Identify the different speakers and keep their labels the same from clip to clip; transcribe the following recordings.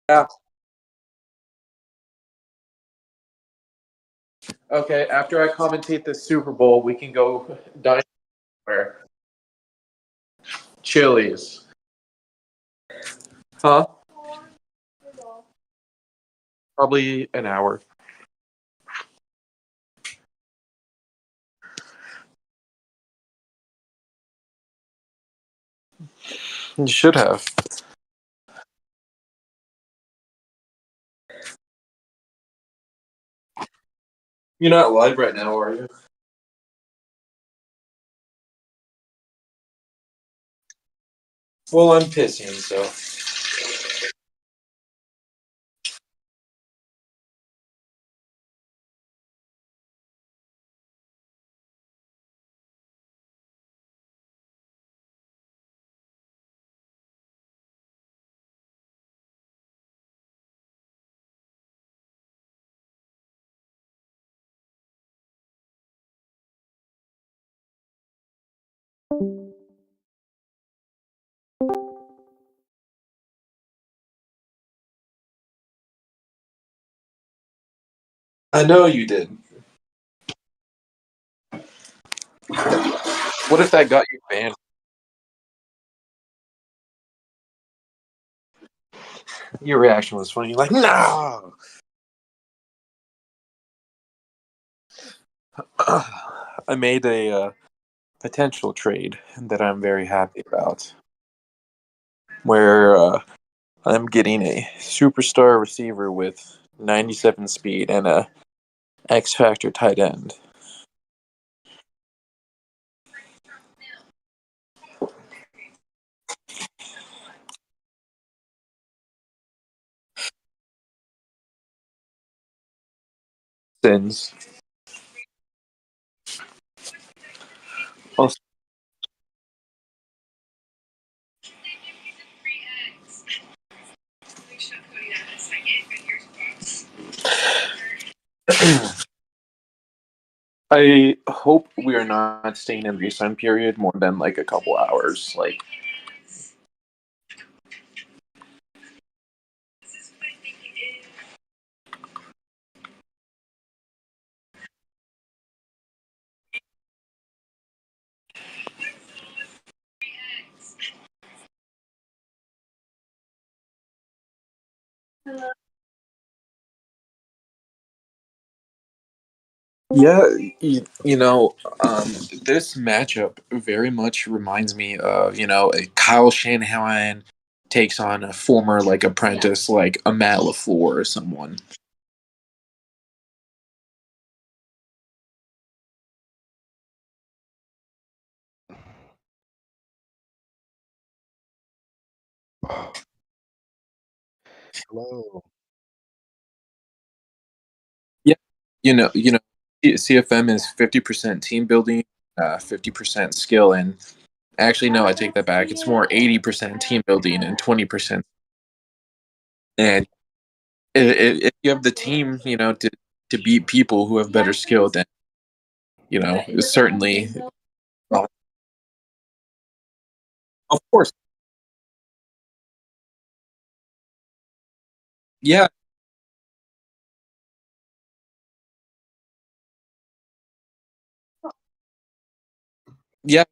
Speaker 1: Yeah. Okay. After I commentate the Super Bowl, we can go dine somewhere. Chili's. Huh? Probably an hour. You should have. You're not live right now, are you? Well, I'm pissing, so. I know you did. What if that got you banned? Your reaction was funny. You're like, no! I made a potential trade that I'm very happy about, where I'm getting a superstar receiver with 97 speed and a X Factor tight end. Sins. Also, I hope we are not staying in the sun period more than like a couple hours. Like, yeah, this matchup very much reminds me of, a Kyle Shanahan takes on a former like apprentice, like a Matt LaFleur or someone.
Speaker 2: Hello.
Speaker 1: Yeah, CFM is 50% team building, 50% skill, and actually, no, I take that back. It's more 80% team building and 20%. And if you have the team, to beat people who have better skill, then certainly, well, of course, yeah, yeah.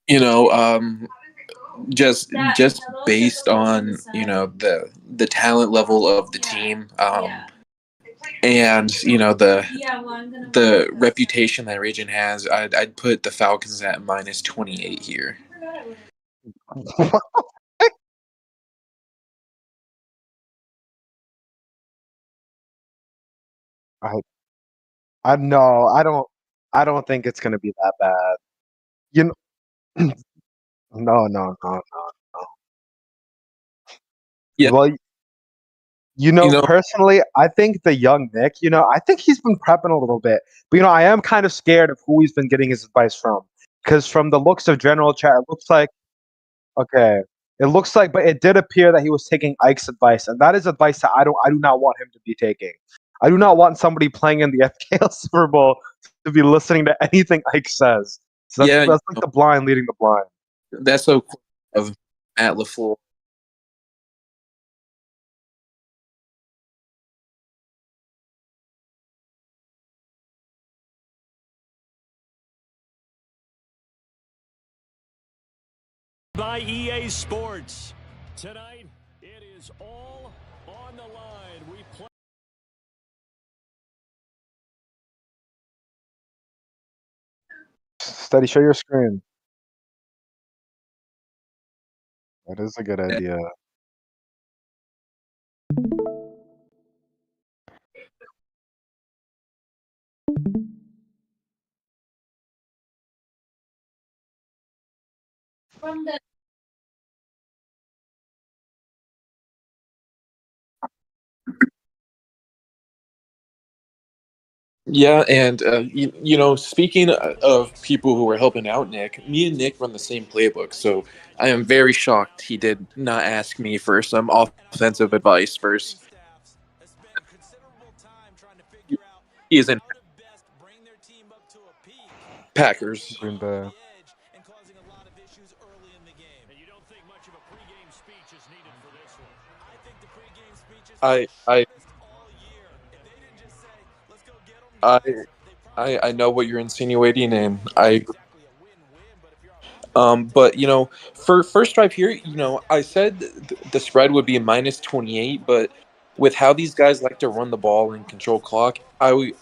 Speaker 1: You know, just based on the talent level of the team, and the reputation that region has, I'd put the Falcons at -28 here.
Speaker 2: I I no, I don't think it's gonna be that bad. You know, no, no, no, no.
Speaker 1: Yeah,
Speaker 2: Well, Personally, I think the young Nick, I think he's been prepping a little bit. But, I am kind of scared of who he's been getting his advice from. Because from the looks of general chat, it looks like, okay, but it did appear that he was taking Ike's advice. And that is advice that I do not want him to be taking. I do not want somebody playing in the FKL Super Bowl to be listening to anything Ike says. So that's like the blind leading the blind.
Speaker 1: That's so cool of Matt LaFleur.
Speaker 3: By EA Sports. Tonight, it is all on the line. We play.
Speaker 2: Steady, show your screen. That is a good idea.
Speaker 1: Yeah, and speaking of people who are helping out Nick, me and Nick run the same playbook, so I am very shocked he did not ask me for some offensive advice first. He is in Packers.
Speaker 2: Green Bay.
Speaker 1: I I know what you're insinuating, and but for first drive here, I said the spread would be -28, but with how these guys like to run the ball and control clock, I would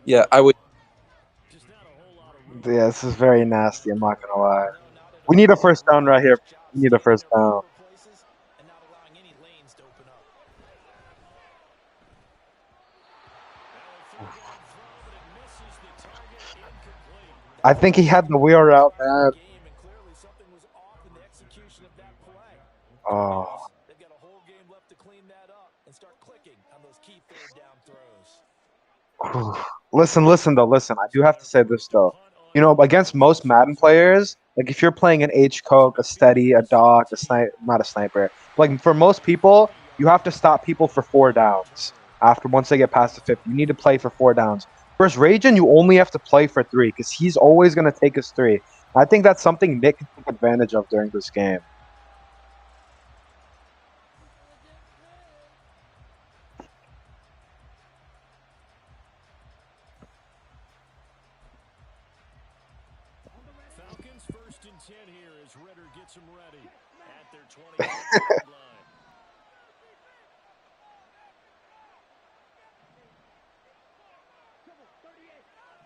Speaker 1: yeah I would.
Speaker 2: Yeah, this is very nasty. I'm not gonna lie. We need a first down right here. We need a first down. I think he had the wheel route, man. Oh. Listen, though. Listen, I do have to say this, though. Against most Madden players, like if you're playing an H-Coke, a Steady, a Doc, not a sniper, like for most people, you have to stop people for 4 downs. Once they get past the 50, you need to play for 4 downs. Versus Ragin, you only have to play for 3 because he's always going to take his 3. I think that's something Nick can take advantage of during this game.
Speaker 3: Falcons 1st and 10 here as Ritter gets them ready at their 20-yard line.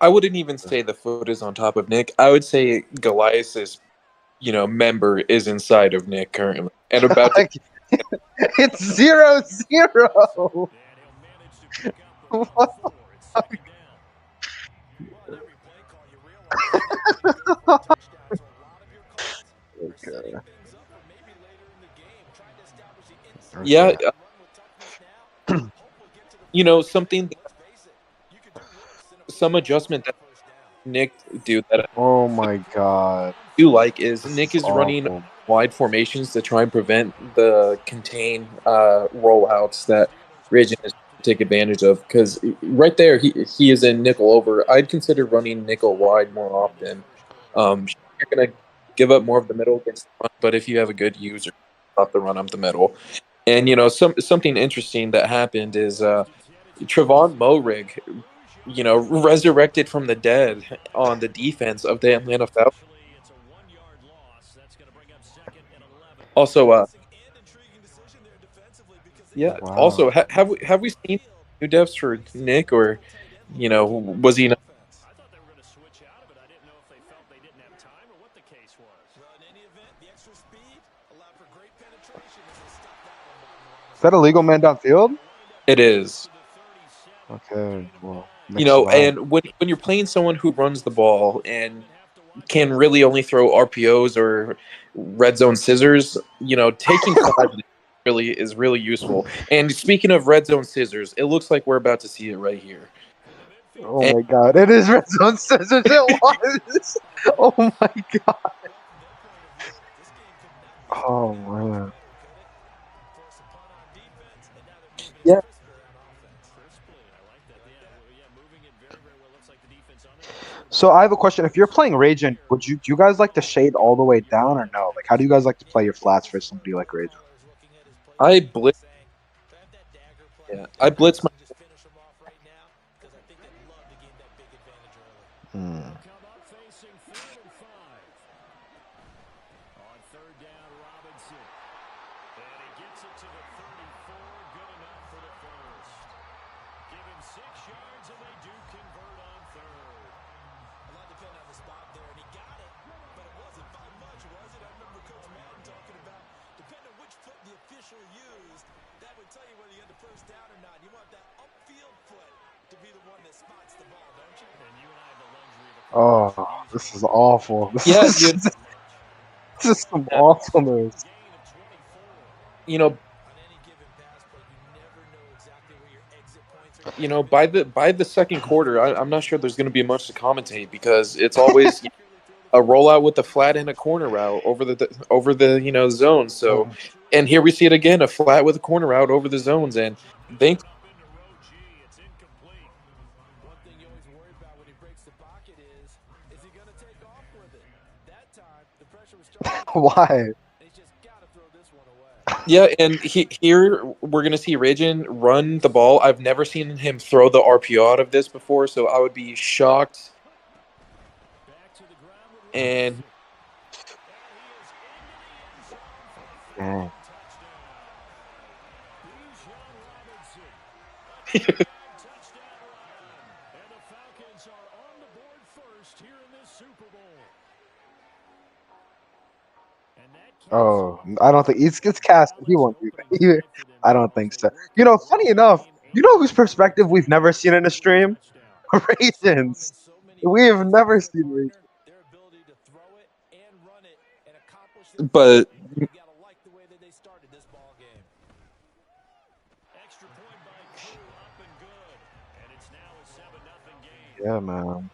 Speaker 1: I wouldn't even say the foot is on top of Nick. I would say Goliath's, member is inside of Nick currently and about to.
Speaker 2: It's 0-0. What? Okay.
Speaker 1: Yeah, some adjustment that Nick do that
Speaker 2: Oh my god.
Speaker 1: I do like is
Speaker 2: This
Speaker 1: Nick
Speaker 2: is
Speaker 1: is running
Speaker 2: awful.
Speaker 1: wide formations to try and prevent the contain rollouts that Ragin is to take advantage of. Because right there, he is in nickel over. I'd consider running nickel wide more often. You're gonna give up more of the middle against the run, but if you have a good user, off the run up the middle. And something interesting that happened is Trevon Moehrig, resurrected from the dead on the defense of the Atlanta Falcons. Also, yeah.
Speaker 2: Wow.
Speaker 1: Also, have we seen new devs for Nick, or was he?
Speaker 2: Is that a legal man downfield?
Speaker 1: It is.
Speaker 2: Okay. Well,
Speaker 1: and when you're playing someone who runs the ball and can really only throw RPOs or red zone scissors. Taking 5 is really useful. And speaking of red zone scissors, it looks like we're about to see it right here.
Speaker 2: Oh my god, it is red zone scissors. It was. Oh my god. Oh man. Yeah. So I have a question. If you're playing Raging, do you guys like to shade all the way down or no? Like, how do you guys like to play your flats for somebody like Raging?
Speaker 1: I blitz. Yeah, I blitz my.
Speaker 2: Oh, this is awful.
Speaker 1: Yeah,
Speaker 2: This is some awfulness.
Speaker 1: By the second quarter, I'm not sure there's going to be much to commentate because it's always a rollout with a flat and a corner route over the zone. So, and here we see it again, a flat with a corner route over the zones, and they.
Speaker 2: Why?
Speaker 1: Yeah, and here we're going to see Ragin run the ball. I've never seen him throw the RPO out of this before, so I would be shocked. And
Speaker 2: Dang. Oh, I don't think it's cast. He won't do that. I don't think so. Funny enough, whose perspective we've never seen in a stream? Raisins. We have never seen Raisins.
Speaker 1: But
Speaker 2: yeah, man.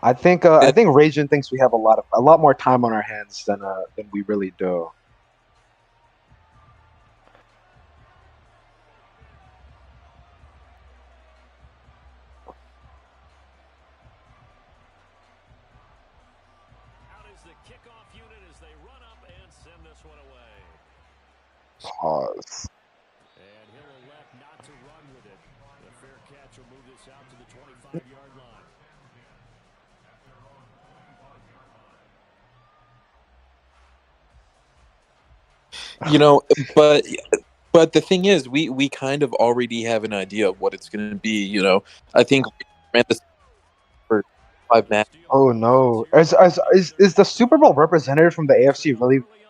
Speaker 2: I think Ragin thinks we have a lot more time on our hands than we really do. Pause.
Speaker 3: And he'll elect not to run with it. The fair catch will move this out to the 25-yard line.
Speaker 1: But the thing is, we kind of already have an idea of what it's going to be. I think ran this for 5 matches.
Speaker 2: Oh no! Is the Super Bowl representative from the AFC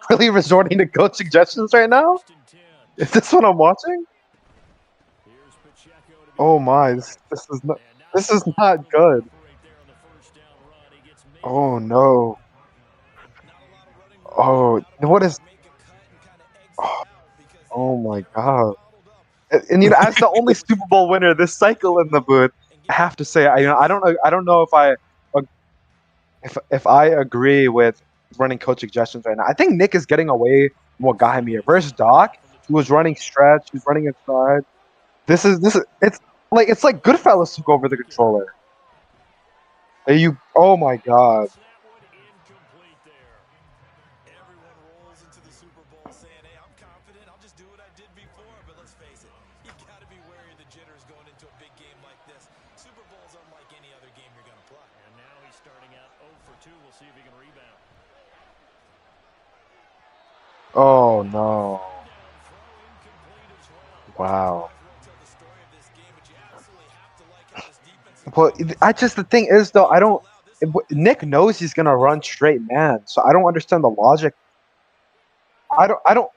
Speaker 2: really resorting to coach suggestions right now? Is this what I'm watching? Oh my! This is not good. Oh no! Oh, what is? Oh my god! And as the only Super Bowl winner this cycle in the booth, I have to say, I don't know if I agree with running coach suggestions right now. I think Nick is getting away from what got him here. Versus Doc, who was running stretch, who's running inside. It's like Goodfellas took over the controller. Oh my god. Oh no. Wow. But the thing is though, Nick knows he's gonna run straight man, so I don't understand the logic. I don't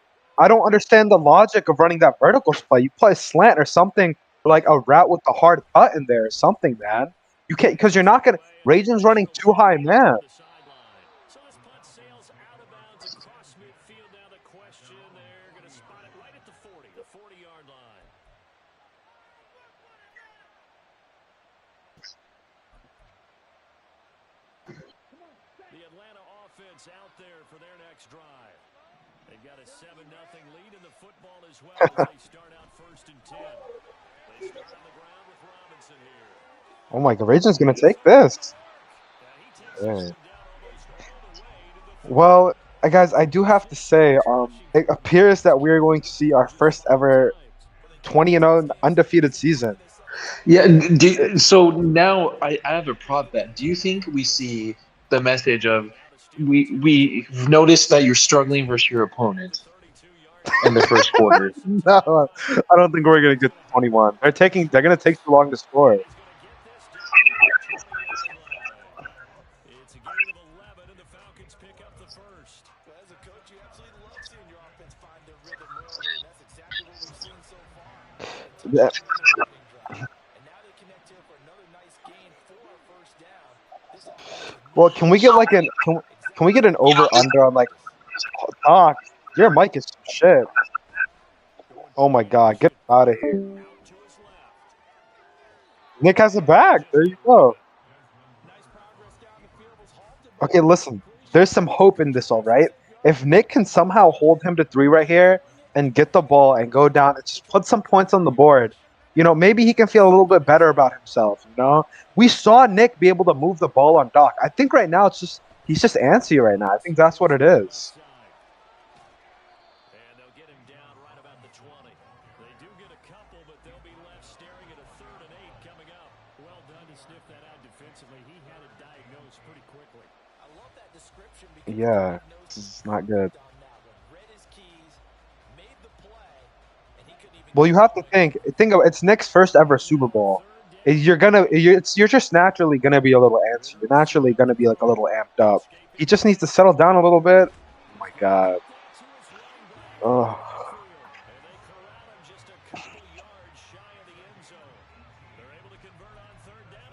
Speaker 2: understand the logic of running that vertical play. You play slant or something, like a route with the hard cut in there or something, man. You can't, because you're not gonna. Raging's running too high, man.
Speaker 3: The Atlanta offense out there for their next drive. They've got a 7-0 lead in the football as well as they start out 1st and 10. They start on the ground with Robinson here.
Speaker 2: Oh my God, Region's gonna take this. Yeah. Well, guys, I do have to say, it appears that we're going to see our first ever 20-0 undefeated season.
Speaker 1: Yeah. So now I have a prop bet. Do you think we see the message of we've noticed that you're struggling versus your opponent in the first quarter?
Speaker 2: No, I don't think we're gonna get to 21. They're gonna take too long to score.
Speaker 3: It's a gain of 11, and the Falcons pick up the first.
Speaker 4: As a coach, you absolutely love seeing your offense find their rhythm early, and that's exactly what we've seen so far.
Speaker 2: Yeah.
Speaker 4: And now they connect here for another nice gain for a first down. This offense
Speaker 2: Well, can we get like can we get an over under on like Doc? Your mic is some shit. Oh my God, get out of here.
Speaker 3: Out to his left.
Speaker 2: Nick has it back. There you go.
Speaker 4: nice progress down the field was halted.
Speaker 2: Okay, listen. There's some hope in this, all right? If Nick can somehow hold him to 3 right here and get the ball and go down and just put some points on the board, maybe he can feel a little bit better about himself, We saw Nick be able to move the ball on Doc. I think right now he's just antsy right now. I think that's what it is.
Speaker 3: And they'll get him down right about the 20. They do get a couple, but they'll be left staring at a 3rd and 8 coming up. Well done to sniff that out defensively. He had it diagnosed pretty quickly.
Speaker 4: I love that description because
Speaker 2: Yeah, this is not good.
Speaker 4: read his keys, made the play, and he couldn't even
Speaker 2: Well, you have to think of it's Nick's first ever Super Bowl. You're just naturally gonna be a little antsy. You're naturally gonna be like a little amped up. He just needs to settle down a little bit. Oh my God. Oh.
Speaker 3: And they corral him just a couple yards shy of the end zone. They're able to convert on 3rd down.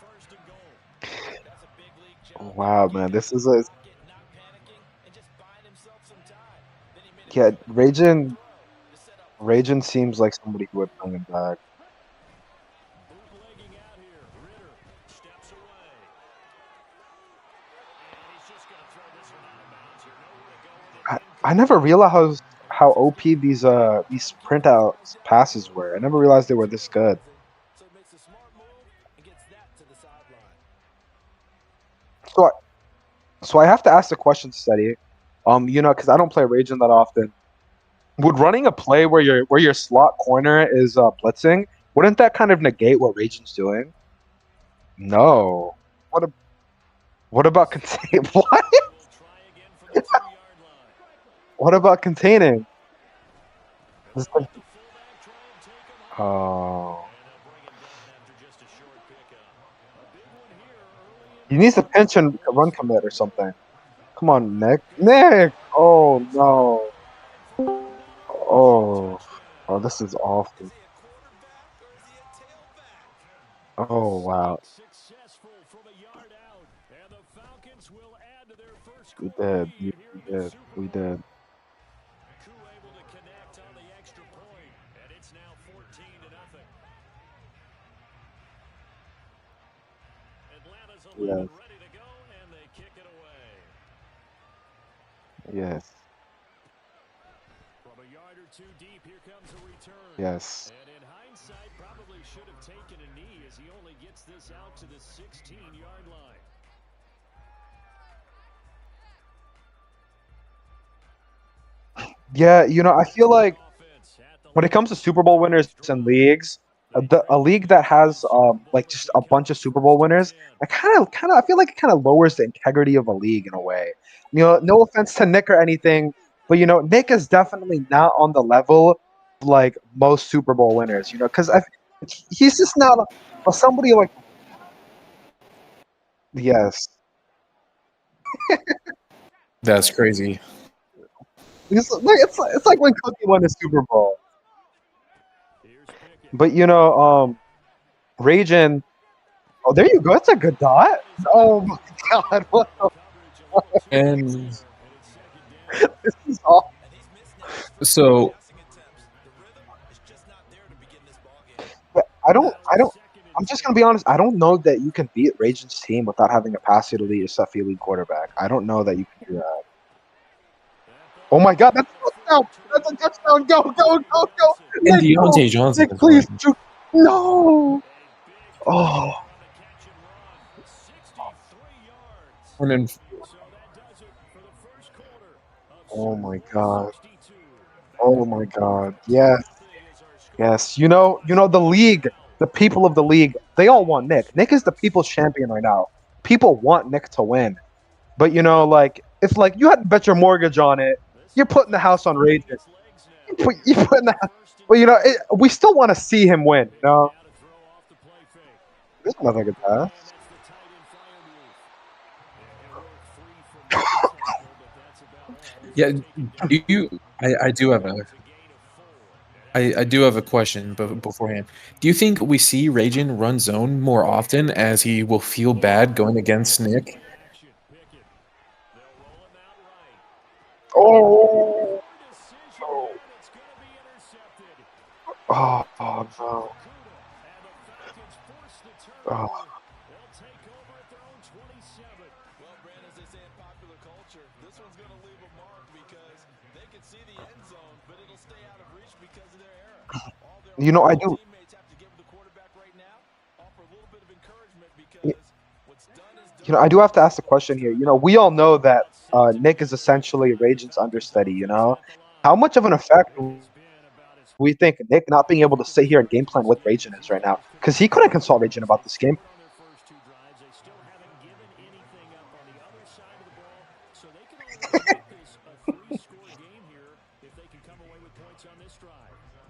Speaker 3: 1st and goal.
Speaker 4: That's a big league job.
Speaker 2: Wow, man, this is
Speaker 4: Not panicking and just buying himself some time. Then he made a
Speaker 2: Rajan seems like somebody who would bring him back.
Speaker 3: Bootlegging out here. Ritter steps away. And he's just going to throw this one out of bounds here. Nowhere to go with it.
Speaker 2: I never realized how OP these printout passes were. I never realized they were this good.
Speaker 4: So he makes a smart move and gets that to the sideline.
Speaker 2: So I have to ask the question, Steady. Because I don't play Rajan that often. Would running a play where your slot corner is blitzing, wouldn't that kind of negate what Rajan's doing? No. What about contain? What?
Speaker 3: Try again from the 2-yard line.
Speaker 2: What about containing? This thing-
Speaker 3: The fullback try and take him
Speaker 2: Oh.
Speaker 3: home. And they'll bring him down after just a short pickup. A big one here early in
Speaker 2: He needs to pinch and run commit or something. Come on, Nick. Nick! Oh, no. Oh, this is awful.
Speaker 4: Is he a quarterback or is he a tailback?
Speaker 2: Oh, wow.
Speaker 3: successful from a yard out. And the Falcons will add to their first
Speaker 2: We
Speaker 3: quarter
Speaker 2: did.
Speaker 3: lead here in the Super
Speaker 2: We
Speaker 3: Bowl.
Speaker 2: did.
Speaker 3: Koo able to connect on the extra point, and it's now 14-0. Atlanta's 11
Speaker 2: Yes.
Speaker 3: ready to go, and they kick it away.
Speaker 2: Yes.
Speaker 3: From a yard or two deep, here comes a return.
Speaker 2: Yes.
Speaker 3: And in hindsight, probably should have taken a knee as he only gets this out to the 16-yard line.
Speaker 2: Yeah, I feel like when it comes to Super Bowl winners and leagues, a league that has like just a bunch of Super Bowl winners, I feel like it kind of lowers the integrity of a league in a way. No offense to Nick or anything, but Nick is definitely not on the level of like most Super Bowl winners. Because he's just not somebody like. Yes,
Speaker 1: That's crazy.
Speaker 2: it's like when Cookie won the Super Bowl.
Speaker 3: Here's Pickett.
Speaker 2: But Rajan. Oh, there you go. That's a good dot. Oh my God, what the?
Speaker 3: Coverage on
Speaker 1: And
Speaker 3: and it's 2nd down.
Speaker 2: This is awful.
Speaker 4: And he's missed now 3
Speaker 1: so
Speaker 4: passing attempts. The rhythm
Speaker 2: I'm just gonna be honest. I don't know that you can beat Raging's team without having a pass elite or set elite quarterback. I don't know that you can do that. Oh my God, that's a touchdown! That's a touchdown! Go, go, go, go!
Speaker 1: And
Speaker 2: Nick, go!
Speaker 1: Deontay Johnson
Speaker 2: Nick,
Speaker 1: is
Speaker 2: please,
Speaker 1: playing.
Speaker 2: no! Oh,
Speaker 1: And then
Speaker 2: oh my God! Oh my God! Yes, yes. The league, the people of the league, they all want Nick. Nick is the people's champion right now. People want Nick to win. But if you had to bet your mortgage on it, you're putting the house on Rager. You're putting the, but we still want to see him win. There's another good pass.
Speaker 1: yeah, I do have I do have a question beforehand. Do you think we see Ragin run zone more often as he will feel bad going against Nick?
Speaker 2: Oh, oh, oh no. Oh.
Speaker 4: Well, Brand, as they say in popular culture, this one's going to leave a mark because they can see the end zone, but it'll stay out of reach because of their error. All their
Speaker 2: I do.
Speaker 4: teammates have to give the quarterback right now, offer a little bit of encouragement because what's done is done.
Speaker 2: I do have to ask the question here. We all know that Nick is essentially Raging's understudy. How much of an effect we think Nick not being able to sit here and game plan with Raging is right now? Because he couldn't consult Raging about this game.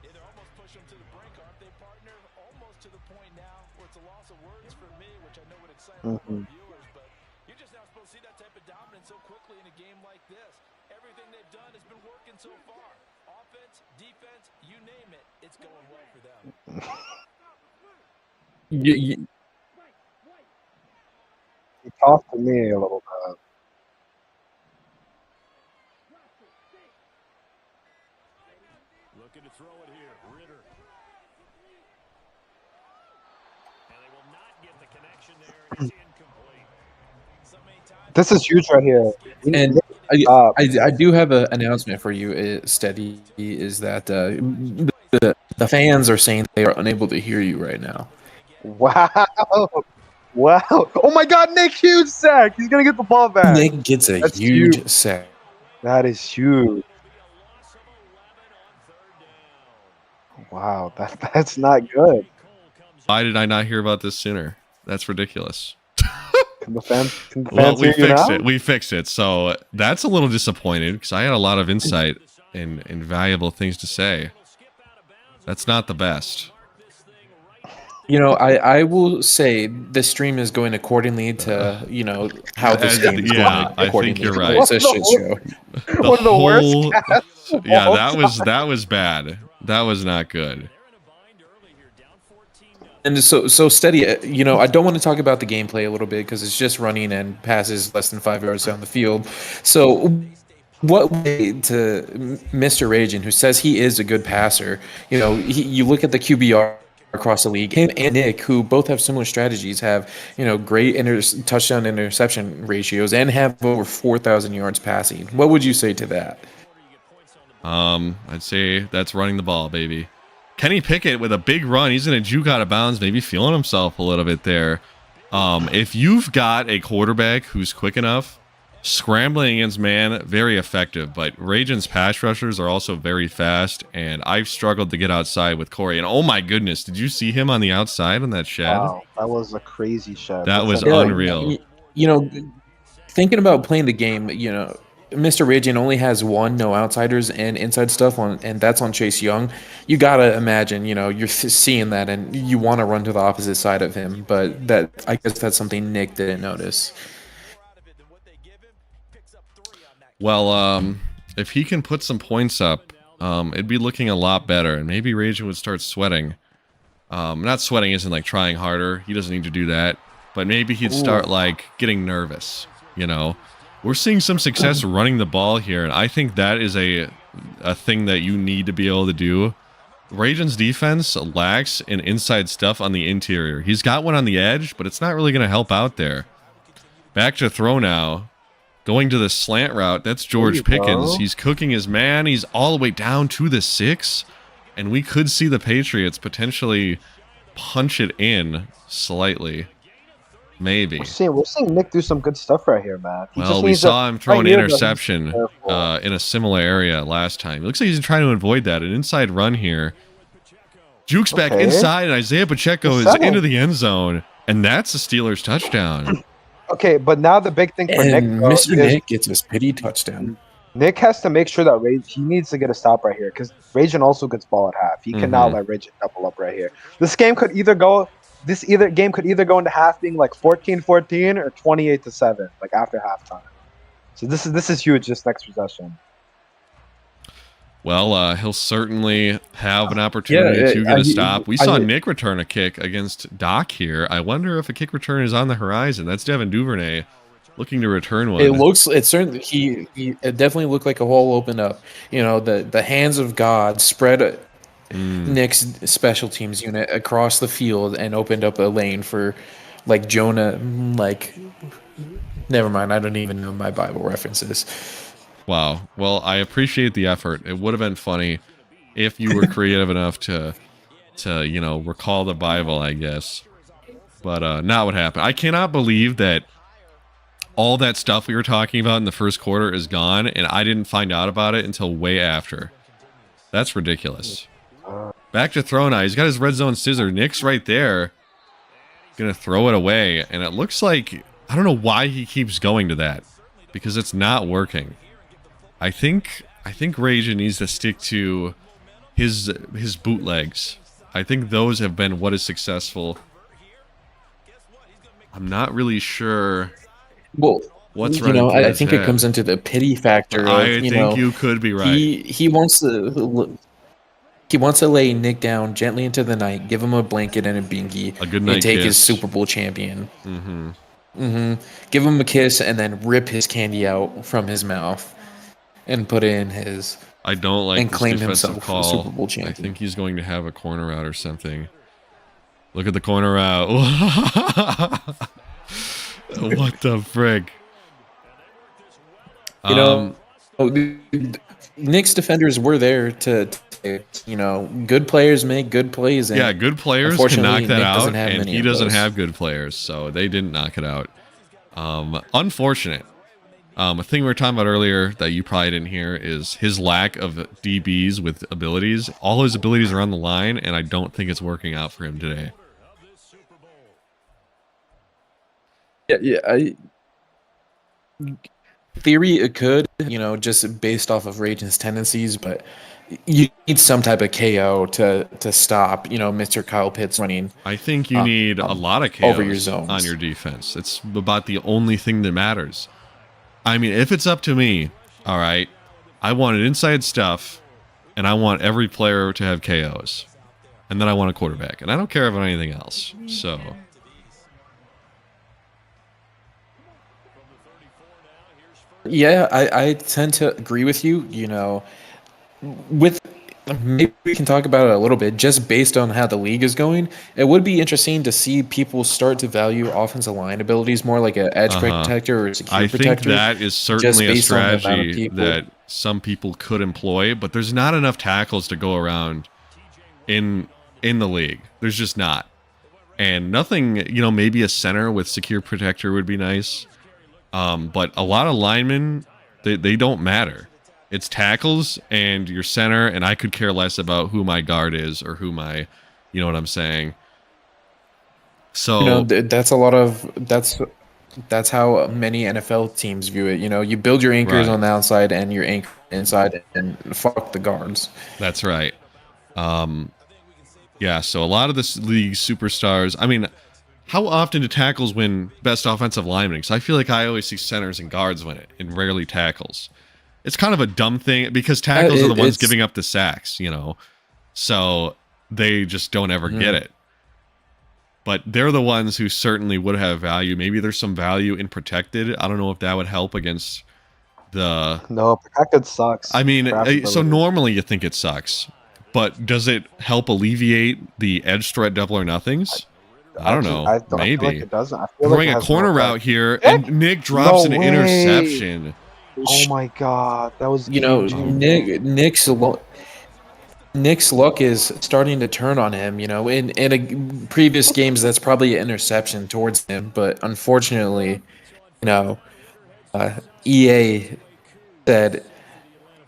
Speaker 4: They're almost push them to the brink, aren't they, partner? Almost to the point now where it's a loss of words for me, which I know would excite a lot of our viewers, but you're just not supposed to see that type of dominance so quickly in a game like this. Everything they've done has been working so far. Offense, defense, you name it, it's going well for them.
Speaker 1: You,
Speaker 2: He talked to me a little bit.
Speaker 3: Looking to throw it here. Ritter. And they will not get the connection there. It's incomplete.
Speaker 4: So many times.
Speaker 2: This is huge right here.
Speaker 1: and I do have an announcement for you, Steady, is that the fans are saying they are unable to hear you right now.
Speaker 2: Wow. Wow. Oh my God, Nick, huge sack. He's going to get the ball back.
Speaker 1: Nick gets a
Speaker 2: That's
Speaker 1: huge
Speaker 2: huge.
Speaker 1: sack.
Speaker 2: That is huge. Wow, that's not good.
Speaker 5: Why did I not hear about this sooner? That's ridiculous.
Speaker 2: Can the fans
Speaker 5: Well, we
Speaker 2: hear you
Speaker 5: fixed
Speaker 2: now?
Speaker 5: it. We fixed it. So that's a little disappointed because I had a lot of insight and valuable things to say. That's not the best.
Speaker 1: I will say the stream is going accordingly to how this game is
Speaker 5: yeah,
Speaker 1: going.
Speaker 5: I
Speaker 1: Accordingly,
Speaker 5: think you're
Speaker 1: to
Speaker 5: right.
Speaker 1: It's a shit show.
Speaker 2: One of the worst casts of
Speaker 5: Yeah,
Speaker 2: all
Speaker 5: that was bad. That was not good.
Speaker 1: And so Steady, I don't want to talk about the gameplay a little bit because it's just running and passes less than 5 yards down the field. So what way to Mr. Ragin, who says he is a good passer, you look at the QBR across the league, him and Nick, who both have similar strategies, have, great touchdown interception ratios and have over 4,000 yards passing. What would you say to that?
Speaker 5: I'd say that's running the ball, baby. Kenny Pickett with a big run. He's going to juke out of bounds, maybe feeling himself a little bit there. If you've got a quarterback who's quick enough, scrambling against man, very effective. But Raging's pass rushers are also very fast, and I've struggled to get outside with Corey. And oh my goodness, did you see him on the outside on that shed?
Speaker 2: Wow, that was a crazy shed.
Speaker 5: That was
Speaker 1: Yeah,
Speaker 5: unreal.
Speaker 1: Thinking about playing the game, Mr. Ragin only has one no outsiders and inside stuff on, and that's on Chase Young. You gotta imagine, you're seeing that, and you want to run to the opposite side of him. But I guess that's something Nick didn't notice.
Speaker 5: Well, if he can put some points up, it'd be looking a lot better, and maybe Ragin would start sweating. Not sweating isn't like trying harder. He doesn't need to do that, but maybe he'd start like getting nervous. We're seeing some success running the ball here, and I think that is a thing that you need to be able to do Rajan's defense lacks an inside stuff on the interior. He's got one on the edge, but it's not really going to help out there. Back to throw now. Going to the slant route. That's George Pickens. He's cooking his man. He's all the way down to the 6. And we could see the Patriots potentially punch it in slightly. Maybe.
Speaker 2: We're seeing Nick do some good stuff right here, man.
Speaker 5: Well, we saw him throw an interception in a similar area last time. It looks like he's trying to avoid that. An inside run here. Juke's back inside, and Isaiah Pacheco is into the end zone. And that's the Steelers' touchdown.
Speaker 2: Okay, but now the big thing for Nick,
Speaker 1: Mr. Nick gets his pity touchdown.
Speaker 2: Nick has to make sure that he needs to get a stop right here because Rajan also gets ball at half. He cannot let Rajan double up right here. This game could either go into half being like 14-14 or 28-7, like after halftime. So this is huge. This next possession.
Speaker 5: Well, he'll certainly have an opportunity to get a stop. We saw Nick return a kick against Doc here. I wonder if a kick return is on the horizon. That's Devin Duvernay looking to return one.
Speaker 1: It certainly it definitely looked like a hole opened up. You know, the hands of God spread Nick's special teams unit across the field and opened up a lane for like Jonah. Like, never mind. I don't even know my Bible references.
Speaker 5: Wow. Well, I appreciate the effort. It would have been funny if you were creative enough to recall the Bible, I guess. But not what happened. I cannot believe that all that stuff we were talking about in the first quarter is gone, and I didn't find out about it until way after. That's ridiculous. Back to throw now. He's got his red zone scissor. Nick's right there. Gonna throw it away, and it looks like I don't know why he keeps going to that because it's not working. I think Rajan needs to stick to his bootlegs. I think those have been what is successful. I'm not really sure.
Speaker 1: Well,
Speaker 5: what's right.
Speaker 1: I think it comes into the pity factor.
Speaker 5: I think you could be right.
Speaker 1: He wants to lay Nick down gently into the night, give him a blanket and a binky,
Speaker 5: a good night
Speaker 1: and take
Speaker 5: kiss.
Speaker 1: his Super Bowl champion. Give him a kiss and then rip his candy out from his mouth and put it in his.
Speaker 5: I don't like
Speaker 1: and
Speaker 5: this
Speaker 1: claim
Speaker 5: defensive
Speaker 1: himself
Speaker 5: call.
Speaker 1: Super Bowl champion.
Speaker 5: I think he's going to have a corner route or something. Look at the corner route. What the frig?
Speaker 1: Nick's defenders were there to good players make good plays. And
Speaker 5: yeah, good players can knock that
Speaker 1: Nick
Speaker 5: out, and he doesn't have good players, so they didn't knock it out. Unfortunate. A thing we were talking about earlier that you probably didn't hear is his lack of DBs with abilities. All his abilities are on the line, and I don't think it's working out for him today.
Speaker 1: Theory, it could, just based off of Rajan's tendencies, but you need some type of KO to stop, Mr. Kyle Pitts running.
Speaker 5: I think you need a lot of KOs
Speaker 1: over your zones
Speaker 5: on your defense. It's about the only thing that matters. I mean, if it's up to me, all right, I want an inside stuff, and I want every player to have KOs, and then I want a quarterback, and I don't care about anything else. So.
Speaker 1: Yeah, I tend to agree with you. Maybe we can talk about it a little bit, just based on how the league is going. It would be interesting to see people start to value offensive line abilities more, like an edge protector or a secure protector.
Speaker 5: I think that is certainly a strategy that some people could employ, but there's not enough tackles to go around in the league. There's just not. And nothing, maybe a center with secure protector would be nice. But a lot of linemen, they don't matter. It's tackles and your center, and I could care less about who my guard is or who my, you know what I'm saying? So
Speaker 1: that's how many NFL teams view it. You build your anchors on the outside and your anchor inside, and fuck the guards.
Speaker 5: That's right. Yeah. So a lot of this league superstars. I mean, how often do tackles win best offensive lineman? Because I feel like I always see centers and guards win it, and rarely tackles. It's kind of a dumb thing because tackles are the ones giving up the sacks, so they just don't ever get it. But they're the ones who certainly would have value. Maybe there's some value in protected. I don't know if that would help against the.
Speaker 2: No, protected sucks.
Speaker 5: I mean, so normally you think it sucks, but does it help alleviate the edge threat double or nothings? I don't know.
Speaker 2: I feel
Speaker 5: Maybe.
Speaker 2: like it doesn't. I feel
Speaker 5: Throwing
Speaker 2: like it
Speaker 5: a
Speaker 2: has
Speaker 5: corner
Speaker 2: no
Speaker 5: route
Speaker 2: effect.
Speaker 5: here, and Nick drops
Speaker 2: No
Speaker 5: an
Speaker 2: way.
Speaker 5: interception.
Speaker 2: Oh my god, that was
Speaker 6: Nick's luck is starting to turn on him. In previous games, that's probably an interception towards him, but unfortunately, EA said,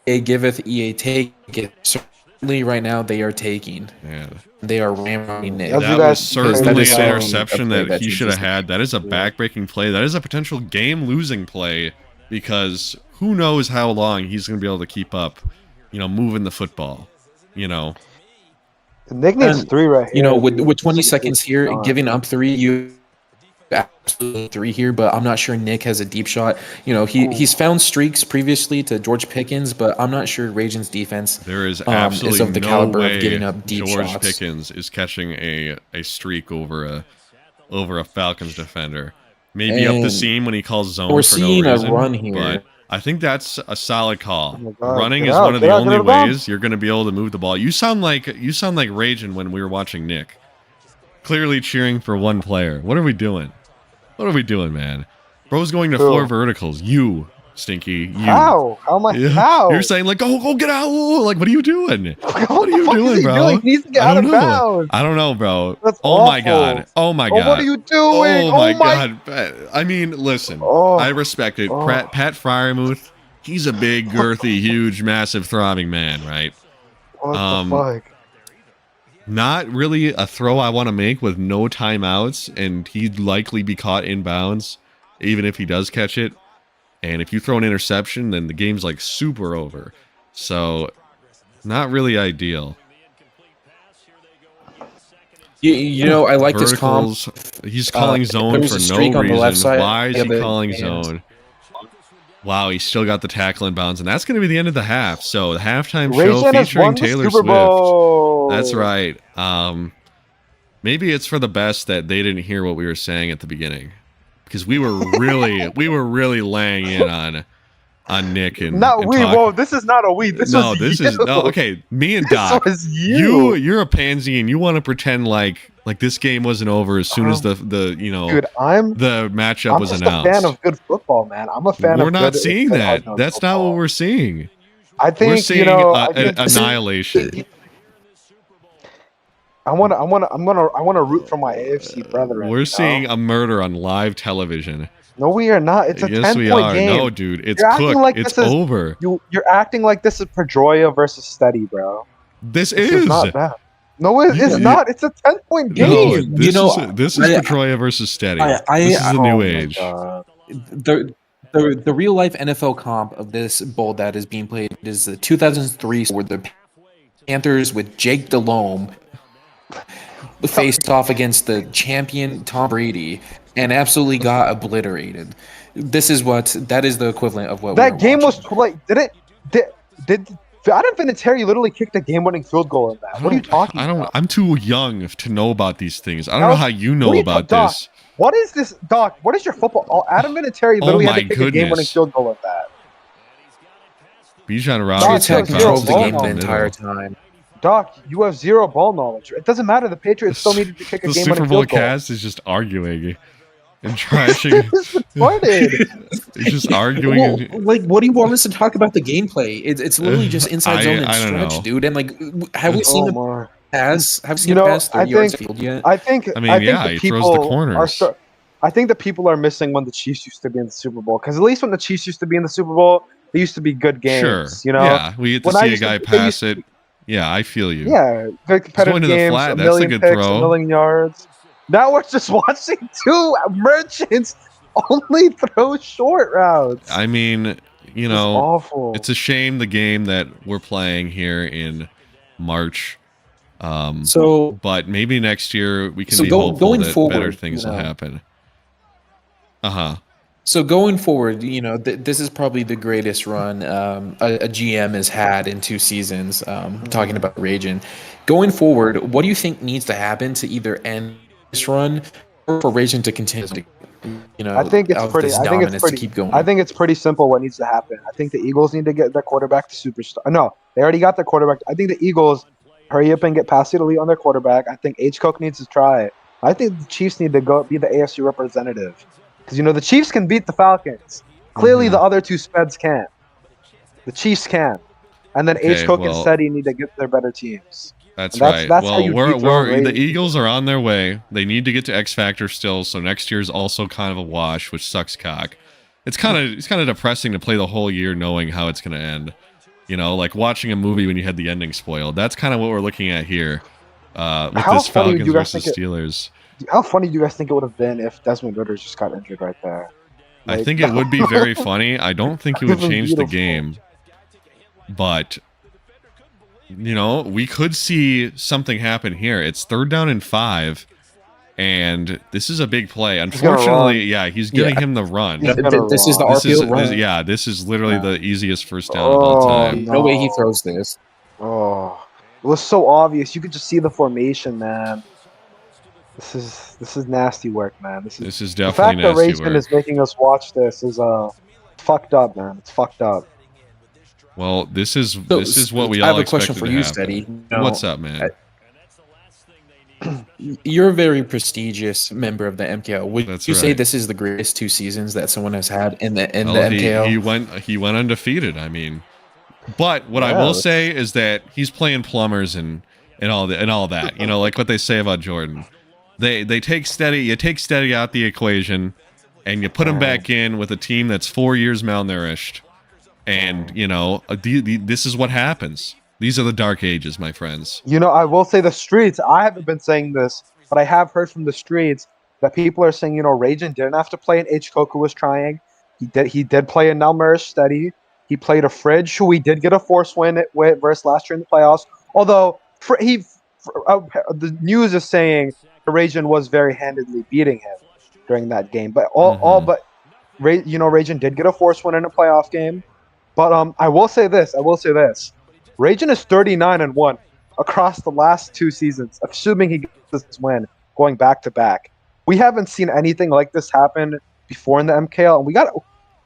Speaker 6: "A giveth, EA taketh." Certainly, right now they are taking.
Speaker 5: Yeah.
Speaker 6: They are ramming Nick.
Speaker 2: As you
Speaker 5: That
Speaker 2: guys
Speaker 5: was certainly
Speaker 6: is
Speaker 5: an
Speaker 6: a
Speaker 5: interception
Speaker 6: play
Speaker 5: that
Speaker 6: that's
Speaker 5: he should have
Speaker 6: interesting.
Speaker 5: had. That is a backbreaking play. That is a potential game-losing play because who knows how long he's going to be able to keep up, moving the football.
Speaker 2: Nick needs
Speaker 6: And,
Speaker 2: 3 right here.
Speaker 6: with 20 seconds here,
Speaker 2: gone.
Speaker 6: giving up 3, you absolutely 3 here, but I'm not sure Nick has a deep shot. He's found streaks previously to George Pickens, but I'm not sure Raging's defense
Speaker 5: There is
Speaker 6: is
Speaker 5: absolutely
Speaker 6: of the
Speaker 5: no
Speaker 6: caliber
Speaker 5: way
Speaker 6: of giving up deep
Speaker 5: George
Speaker 6: shots.
Speaker 5: Pickens is catching a streak over a Falcons defender. Maybe up the
Speaker 6: And
Speaker 5: seam when he calls zone
Speaker 6: we're
Speaker 5: for no
Speaker 6: seeing a
Speaker 5: reason.
Speaker 6: run here.
Speaker 5: But I think that's a solid call.
Speaker 2: Oh my God,
Speaker 5: Running
Speaker 2: get
Speaker 5: is
Speaker 2: out,
Speaker 5: one of
Speaker 2: get
Speaker 5: the
Speaker 2: out, get
Speaker 5: only
Speaker 2: out of bounds.
Speaker 5: ways you're going to be able to move the ball. You sound like Raging when we were watching Nick. Clearly cheering for one player. What are we doing? What are we doing, man? Bro's going to
Speaker 2: Who?
Speaker 5: 4 verticals. You, Stinky. You.
Speaker 2: How? How am I?
Speaker 5: Yeah.
Speaker 2: How?
Speaker 5: You're saying like, go get out. Like, what are you doing?
Speaker 2: What
Speaker 5: What are
Speaker 2: the
Speaker 5: you
Speaker 2: fuck is
Speaker 5: doing,
Speaker 2: he
Speaker 5: bro?
Speaker 2: doing? He needs to get
Speaker 5: I
Speaker 2: out
Speaker 5: don't
Speaker 2: of
Speaker 5: know.
Speaker 2: bounds.
Speaker 5: I don't know, bro.
Speaker 2: That's
Speaker 5: Oh my
Speaker 2: awful.
Speaker 5: god. Oh my god.
Speaker 2: What are you doing?
Speaker 5: Oh my god. I mean, listen.
Speaker 2: Oh.
Speaker 5: I respect it.
Speaker 2: Oh.
Speaker 5: Pat Fryermuth, he's a big, girthy, huge, massive, throbbing man, right?
Speaker 2: What the fuck?
Speaker 5: Not really a throw I want to make with no timeouts, and he'd likely be caught in bounds, even if he does catch it. And if you throw an interception, then the game's like super over. So, not really ideal.
Speaker 6: I like this comp.
Speaker 5: Verticals. He's calling zone
Speaker 6: there was
Speaker 5: for
Speaker 6: a
Speaker 5: no
Speaker 6: streak on the left
Speaker 5: reason.
Speaker 6: side
Speaker 5: Why is
Speaker 6: of
Speaker 5: he
Speaker 6: the
Speaker 5: calling
Speaker 6: hands.
Speaker 5: zone? Wow, he still got the tackle in bounds, and that's going to be the end of the half. So the halftime
Speaker 2: Raging
Speaker 5: show
Speaker 2: has
Speaker 5: featuring
Speaker 2: won the
Speaker 5: Taylor
Speaker 2: Super Bowl.
Speaker 5: Swift. That's right. Maybe it's for the best that they didn't hear what we were saying at the beginning, because we were really laying in on Nick and
Speaker 2: Not
Speaker 5: and
Speaker 2: we.
Speaker 5: talk-
Speaker 2: Whoa, this is not a we. This was you.
Speaker 5: okay. Me and
Speaker 2: This
Speaker 5: Doc.
Speaker 2: was you.
Speaker 5: You're a pansy, and you want to pretend like this game wasn't over as soon as the
Speaker 2: Dude, I'm
Speaker 5: the matchup was
Speaker 2: just
Speaker 5: announced.
Speaker 2: a fan of good football, man. I'm a fan of
Speaker 5: We're not
Speaker 2: good,
Speaker 5: seeing
Speaker 2: good
Speaker 5: that.
Speaker 2: hard-nosed
Speaker 5: That's not
Speaker 2: football.
Speaker 5: what we're seeing.
Speaker 2: I think
Speaker 5: We're seeing
Speaker 2: I think
Speaker 5: annihilation.
Speaker 2: I'm gonna root for my AFC brethren.
Speaker 5: We're seeing a murder on live television.
Speaker 2: No, we are not. It's a
Speaker 5: Yes, we
Speaker 2: 10-point
Speaker 5: are.
Speaker 2: game.
Speaker 5: No, dude, it's
Speaker 2: You're acting
Speaker 5: cooked.
Speaker 2: like
Speaker 5: It's
Speaker 2: this is-
Speaker 5: over.
Speaker 2: You're acting like this is Pedroia versus Steady, bro.
Speaker 5: This
Speaker 2: This
Speaker 5: is.
Speaker 2: is not bad. No, it's
Speaker 5: You-
Speaker 2: not. It's a 10-point
Speaker 5: No,
Speaker 2: game.
Speaker 5: this is Petroia versus Steady. This is the new age.
Speaker 6: The real life NFL comp of this bowl that is being played is the 2003 where the Panthers with Jake Delhomme faced off against the champion Tom Brady and absolutely got obliterated. That is the equivalent of what
Speaker 2: That
Speaker 6: we're
Speaker 2: game
Speaker 6: watching.
Speaker 2: was like. Did Adam Vinatieri literally kicked a game-winning field goal in that? What are you talking about?
Speaker 5: I'm too young to know about these things. I don't
Speaker 2: How-
Speaker 5: know how you know
Speaker 2: what are you
Speaker 5: about
Speaker 2: Doc,
Speaker 5: this.
Speaker 2: What is this, Doc? What is your football? Oh, Adam Vinatieri literally had
Speaker 5: my
Speaker 2: to kick a game-winning
Speaker 5: goodness.
Speaker 2: field goal in that.
Speaker 5: Bijan
Speaker 2: Doc,
Speaker 5: Roberts
Speaker 2: you have
Speaker 6: Tech
Speaker 2: zero
Speaker 6: controlled the
Speaker 2: ball
Speaker 6: game the
Speaker 2: knowledge.
Speaker 6: entire time.
Speaker 2: Doc, you have zero ball knowledge. It doesn't matter. The Patriots still needed to kick a
Speaker 5: The
Speaker 2: game-winning
Speaker 5: Super Bowl
Speaker 2: field goal.
Speaker 5: cast is just arguing and trashing.
Speaker 2: It's retarded.
Speaker 5: It's just arguing.
Speaker 6: Well,
Speaker 5: and,
Speaker 6: like, what do you want us to talk about the gameplay? It's literally just inside zone and
Speaker 5: I don't
Speaker 6: stretch,
Speaker 5: know.
Speaker 6: dude. And like, have we seen
Speaker 2: Oh
Speaker 6: him
Speaker 2: my.
Speaker 6: pass? Have we seen
Speaker 2: You
Speaker 6: him
Speaker 2: know,
Speaker 6: pass 30
Speaker 2: I
Speaker 6: yards
Speaker 2: think-
Speaker 6: field yet?
Speaker 2: I think.
Speaker 5: I mean,
Speaker 2: I think
Speaker 5: yeah,
Speaker 2: the
Speaker 5: he
Speaker 2: people
Speaker 5: throws the corners.
Speaker 2: I think the people are missing when the Chiefs used to be in the Super Bowl. Because at least when the Chiefs used to be in the Super Bowl, they used to be good games.
Speaker 5: Sure.
Speaker 2: You know.
Speaker 5: Yeah, we get to
Speaker 2: When I
Speaker 5: see a
Speaker 2: used to-
Speaker 5: guy
Speaker 2: they
Speaker 5: pass
Speaker 2: used to-
Speaker 5: it. Yeah, I feel you.
Speaker 2: Yeah, good competitive
Speaker 5: going to the
Speaker 2: games,
Speaker 5: flat,
Speaker 2: a
Speaker 5: that's a
Speaker 2: million
Speaker 5: good
Speaker 2: picks,
Speaker 5: throw.
Speaker 2: a million yards. Now we're just watching two merchants only throw short routes.
Speaker 5: I mean, you
Speaker 2: It's
Speaker 5: know,
Speaker 2: awful.
Speaker 5: it's a shame the game that we're playing here in March.
Speaker 6: So
Speaker 5: But maybe next year we can
Speaker 6: So
Speaker 5: be
Speaker 6: go-
Speaker 5: hopeful
Speaker 6: going
Speaker 5: that
Speaker 6: forward,
Speaker 5: better things
Speaker 6: you
Speaker 5: will
Speaker 6: know.
Speaker 5: happen.
Speaker 6: going forward, this is probably the greatest run a GM has had in 2 seasons. Talking about Raging, going forward, what do you think needs to happen to either end this run or for Raging to continue?
Speaker 2: I think it's
Speaker 6: of
Speaker 2: pretty.
Speaker 6: this
Speaker 2: I think
Speaker 6: dominance
Speaker 2: it's pretty.
Speaker 6: to keep going.
Speaker 2: I think it's pretty simple. What needs to happen? I think the Eagles need to get their quarterback to superstar. No, they already got their quarterback. I think the Eagles hurry up and get Passy to lead on their quarterback. I think H. Cook needs to try it. I think the Chiefs need to go be the AFC representative. Because, the Chiefs can beat the Falcons. Clearly, the other two speds can't. The Chiefs can. And then H. Cook and Seti need to get their better teams.
Speaker 5: That's
Speaker 2: right.
Speaker 5: That's how you the Eagles are on their way. They need to get to X Factor still, so next year is also kind of a wash, which sucks cock. It's kind of depressing to play the whole year knowing how it's going to end. Like watching a movie when you had the ending spoiled. That's kind of what we're looking at here with this Falcons versus Steelers.
Speaker 2: How funny do you guys think it would have been if Desmond Ritter just got injured right there?
Speaker 5: I think it would be very funny. I don't think it would change the game. But, we could see something happen here. It's 3rd down and 5. And this is a big play. Unfortunately, he's giving him the run.
Speaker 6: This is the RPO run.
Speaker 5: This is literally the easiest first down of all time.
Speaker 6: No way he throws this.
Speaker 2: Oh, it was so obvious. You could just see the formation, man. This is nasty work, man. This is definitely nasty work. The fact that Rachel is making us watch this is fucked up, man. It's fucked up.
Speaker 5: Well, this is what we all expected to happen. I have a question for you, Steady. What's up, man?
Speaker 6: You're a very prestigious member of the MKL. Would you say this is the greatest 2 seasons that someone has had in the MKL?
Speaker 5: He went undefeated. I mean, but what I will say is that he's playing plumbers and all that. Like what they say about Jordan. They take Steady. You take Steady out the equation, and you put him back in with a team that's 4 years malnourished, and this is what happens. These are the dark ages, my friends.
Speaker 2: I will say the streets. I haven't been saying this, but I have heard from the streets that people are saying, Rajan didn't have to play an H. Cook who was trying. He did play a Nelmer Steady. He played a Fridge, who we did get a force win with versus last year in the playoffs. Although the news is saying Rajan was very handedly beating him during that game. But Rajan did get a force win in a playoff game. But I will say this. Rajan is 39-1 across the last 2 seasons, assuming he gets this win going back to back. We haven't seen anything like this happen before in the MKL, and we got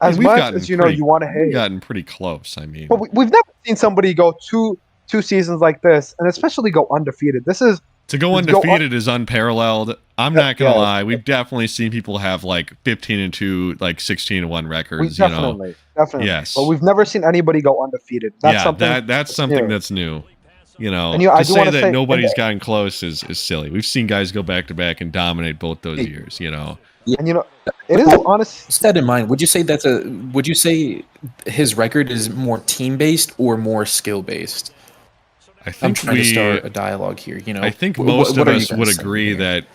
Speaker 2: as much as you want to hate.
Speaker 5: We've gotten pretty close. I mean,
Speaker 2: but we've never seen somebody go two seasons like this, and especially go undefeated.
Speaker 5: To go undefeated is unparalleled. I'm not gonna lie. We've definitely seen people have like 15-2, like 16-1 records.
Speaker 2: Definitely.
Speaker 5: Yes.
Speaker 2: But we've never seen anybody go undefeated. That's something
Speaker 5: that's new. To say that nobody's gotten close is silly. We've seen guys go back to back and dominate both those years.
Speaker 2: And it is honest.
Speaker 6: With that in mind, would you say his record is more team based or more skill based? I'm trying to start a dialogue here.
Speaker 5: I think most of us would agree that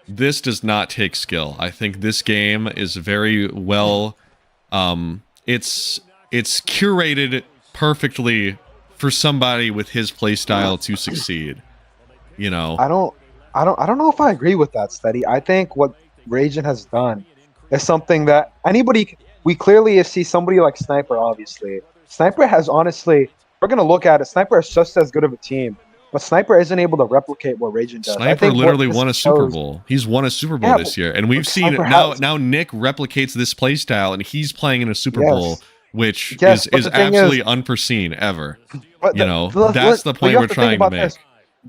Speaker 5: this does not take skill. I think this game is very well. It's curated perfectly for somebody with his play style to succeed.
Speaker 2: I don't know if I agree with that, Steady. I think what Rajan has done is something that we clearly see somebody like Sniper. Obviously, Sniper has honestly. We're going to look at it. Sniper is just as good of a team, but Sniper isn't able to replicate what Rajan does.
Speaker 5: Sniper literally won a Super Bowl. He's won a Super Bowl this year, and we've seen it now. Nick replicates this play style, and he's playing in a Super Bowl, which is absolutely unforeseen ever. That's the point we're trying to make.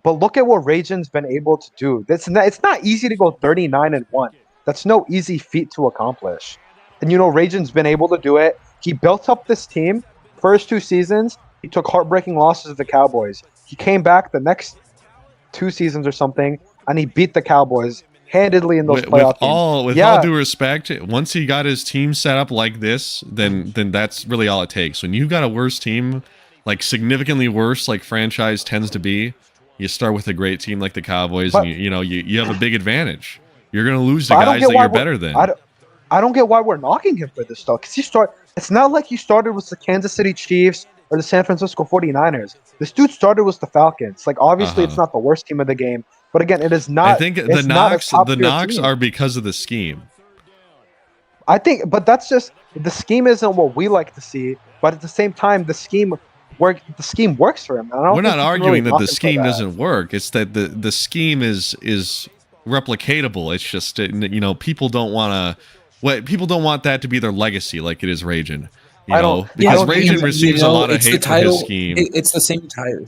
Speaker 2: But look at what Rajan's been able to do. It's not easy to go 39-1. That's no easy feat to accomplish. And Rajan's been able to do it. He built up this team first 2 seasons. He took heartbreaking losses to the Cowboys. He came back the next 2 seasons or something, and he beat the Cowboys handedly in those playoff games.
Speaker 5: With all due respect, once he got his team set up like this, then that's really all it takes. When you've got a worse team, like significantly worse, like franchise tends to be, you start with a great team like the Cowboys, and you have a big advantage. You're going to lose the guys that you're better than.
Speaker 2: I don't get why we're knocking him for this stuff. Because it's not like he started with the Kansas City Chiefs or the San Francisco 49ers. This dude started with the Falcons. Like, obviously, it's not the worst team of the game. But again, it is not.
Speaker 5: I think the knocks are because of the scheme.
Speaker 2: I think, but that's just, the scheme isn't what we like to see. But at the same time, the scheme works for him.
Speaker 5: We're not arguing that the scheme doesn't work. It's that the scheme is replicatable. It's just, people don't want that to be their legacy like it is Rajan. Because Rajan receives a lot of hate for his scheme.
Speaker 6: It's the same title.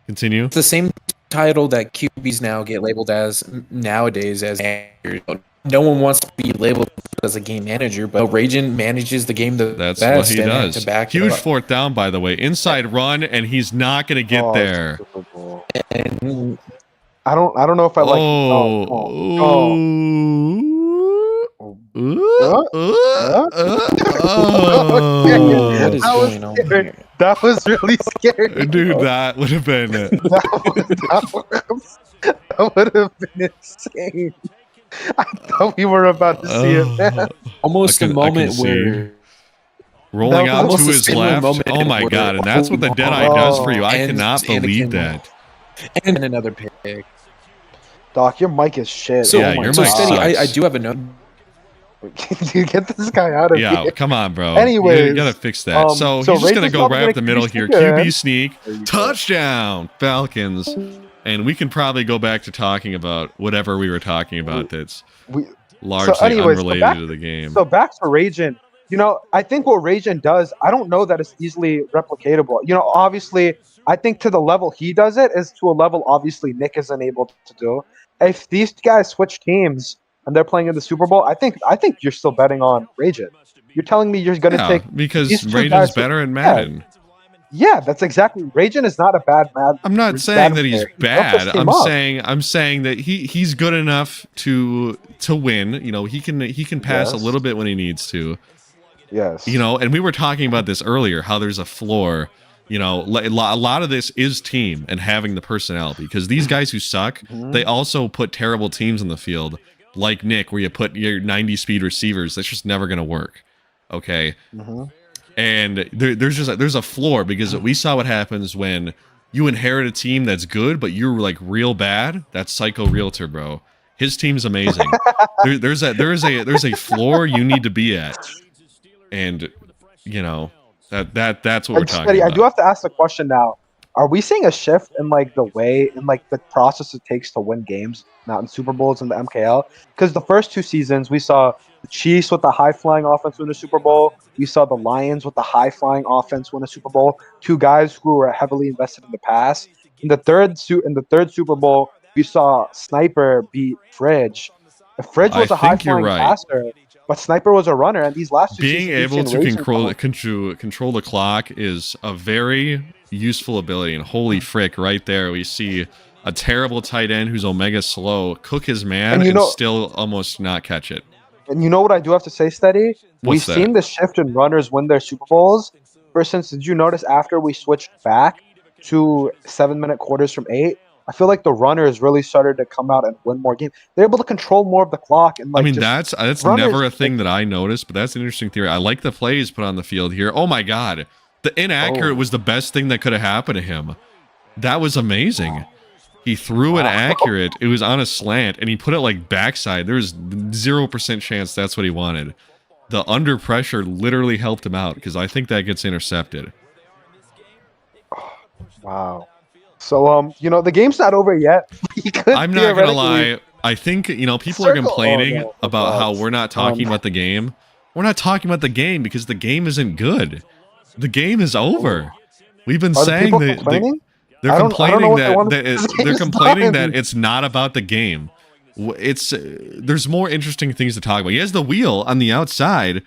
Speaker 5: Continue.
Speaker 6: It's the same title that QBs now get labeled as nowadays as manager. No one wants to be labeled as a game manager, but Rajan manages the game the
Speaker 5: That's
Speaker 6: best.
Speaker 5: what he
Speaker 6: and
Speaker 5: does.
Speaker 6: To back it
Speaker 5: Huge
Speaker 6: up.
Speaker 5: fourth down, by the way. Inside run, and he's not going to get there.
Speaker 2: Super Bowl.
Speaker 6: And
Speaker 2: I don't know if I like.
Speaker 6: what is
Speaker 2: That was
Speaker 6: going on
Speaker 2: scary.
Speaker 6: here?
Speaker 2: That was really scary,
Speaker 5: Dude, that would have been
Speaker 2: that would have been insane. I thought we were about to see it, man.
Speaker 6: Almost
Speaker 5: I
Speaker 6: the
Speaker 5: can- I can
Speaker 6: moment
Speaker 5: see.
Speaker 6: where
Speaker 5: rolling out
Speaker 6: almost
Speaker 5: to
Speaker 6: a
Speaker 5: his
Speaker 6: similar
Speaker 5: left.
Speaker 6: moment
Speaker 5: Oh my
Speaker 6: where-
Speaker 5: god, and that's what the Deadeye does for you. I
Speaker 6: and
Speaker 5: cannot believe
Speaker 6: Anakin-
Speaker 5: that.
Speaker 6: and another pick.
Speaker 2: Doc, your mic is shit.
Speaker 6: So,
Speaker 5: Yeah,
Speaker 2: oh my
Speaker 5: your
Speaker 6: so
Speaker 5: mic
Speaker 2: God.
Speaker 6: Steady, I
Speaker 5: sucks.
Speaker 6: do have a note.
Speaker 2: You get this guy out of
Speaker 5: Yeah,
Speaker 2: here.
Speaker 5: come on, bro.
Speaker 2: Anyways,
Speaker 5: you gotta fix that. So he's
Speaker 2: so
Speaker 5: just gonna
Speaker 2: Rachel's
Speaker 5: go
Speaker 2: probably
Speaker 5: right
Speaker 2: gonna
Speaker 5: up the middle
Speaker 2: QB
Speaker 5: here.
Speaker 2: sneak again.
Speaker 5: QB sneak,
Speaker 2: There you go.
Speaker 5: touchdown, Falcons. And we can probably go back to talking about whatever we were talking about that's
Speaker 2: We-
Speaker 5: largely
Speaker 2: anyways, so
Speaker 5: unrelated
Speaker 2: back-
Speaker 5: to the game.
Speaker 2: So back to Rajan. I think what Rajan does, I don't know that it's easily replicatable. Obviously, I think to the level he does it is to a level obviously Nick isn't able to do. If these guys switch teams and they're playing in the Super Bowl, I think you're still betting on Rajan. You're telling me you're going to
Speaker 5: Yeah,
Speaker 2: take
Speaker 5: because
Speaker 2: these two
Speaker 5: Rajan's
Speaker 2: guys-
Speaker 5: better in Madden.
Speaker 2: Yeah, that's exactly. Rajan is not a bad Madden.
Speaker 5: I'm not saying
Speaker 2: Madden
Speaker 5: that he's
Speaker 2: player. He helped us
Speaker 5: bad.
Speaker 2: team up.
Speaker 5: I'm saying that he's good enough to win. He can pass a
Speaker 2: Yes.
Speaker 5: little bit when he needs to.
Speaker 2: Yes.
Speaker 5: And we were talking about this earlier, how there's a floor. A lot of this is team and having the personnel, because these guys who suck, they also put terrible teams on the field, like Nick, where you put your 90 speed receivers. That's just never going to work. Okay.
Speaker 2: Mhm.
Speaker 5: And there's a floor, because we saw what happens when you inherit a team that's good, but you're like real bad. That's Psycho Realtor, bro. His team's amazing. There's a floor you need to be at. And that's what we're talking
Speaker 2: Steady,
Speaker 5: about.
Speaker 2: I do have to ask the question now. Are we seeing a shift in the process it takes to win games, not in Super Bowls and the MKL? Because the first two seasons we saw the Chiefs with the high flying offense win the Super Bowl. We saw the Lions with the high flying offense win a Super Bowl. Two guys who were heavily invested in the pass. In the third Super Bowl, we saw Sniper beat Fridge. Fridge was
Speaker 5: I
Speaker 2: a high
Speaker 5: think you're
Speaker 2: flying
Speaker 5: right.
Speaker 2: passer, but Sniper was a runner. And these last two
Speaker 5: Being
Speaker 2: seasons,
Speaker 5: able
Speaker 2: we've
Speaker 5: to
Speaker 2: seen Racing
Speaker 5: control the clock is a very useful ability, and holy frick, right there we see a terrible tight end who's omega slow cook his man and still almost not catch it.
Speaker 2: And you know what I do have to say, Steady? We've
Speaker 5: What's that?
Speaker 2: seen the shift in runners win their Super Bowls. For instance, did you notice after we switched back to 7-minute quarters from 8? I feel like the runners really started to come out and win more games. They're able to control more of the clock. And
Speaker 5: that's
Speaker 2: runners-
Speaker 5: never a thing that I noticed, but that's an interesting theory. I like the plays put on the field here. Oh my god, the inaccurate was the best thing that could have happened to him. That was amazing. He threw an accurate. It was on a slant, and he put it like backside. There was 0% chance that's what he wanted. The under pressure literally helped him out, because I think that gets intercepted.
Speaker 2: Wow. So the game's not over yet.
Speaker 5: I'm not gonna lie. I think people are complaining about how
Speaker 2: God.
Speaker 5: we're not talking about the game. We're not talking about the game because the game isn't good. The game is over. We've been
Speaker 2: Are the
Speaker 5: saying
Speaker 2: people
Speaker 5: that
Speaker 2: complaining?
Speaker 5: they're
Speaker 2: I don't know
Speaker 5: complaining
Speaker 2: what they want this
Speaker 5: they're
Speaker 2: game's
Speaker 5: complaining
Speaker 2: done.
Speaker 5: that it's not about the game. There's more interesting things to talk about. He has the wheel on the outside,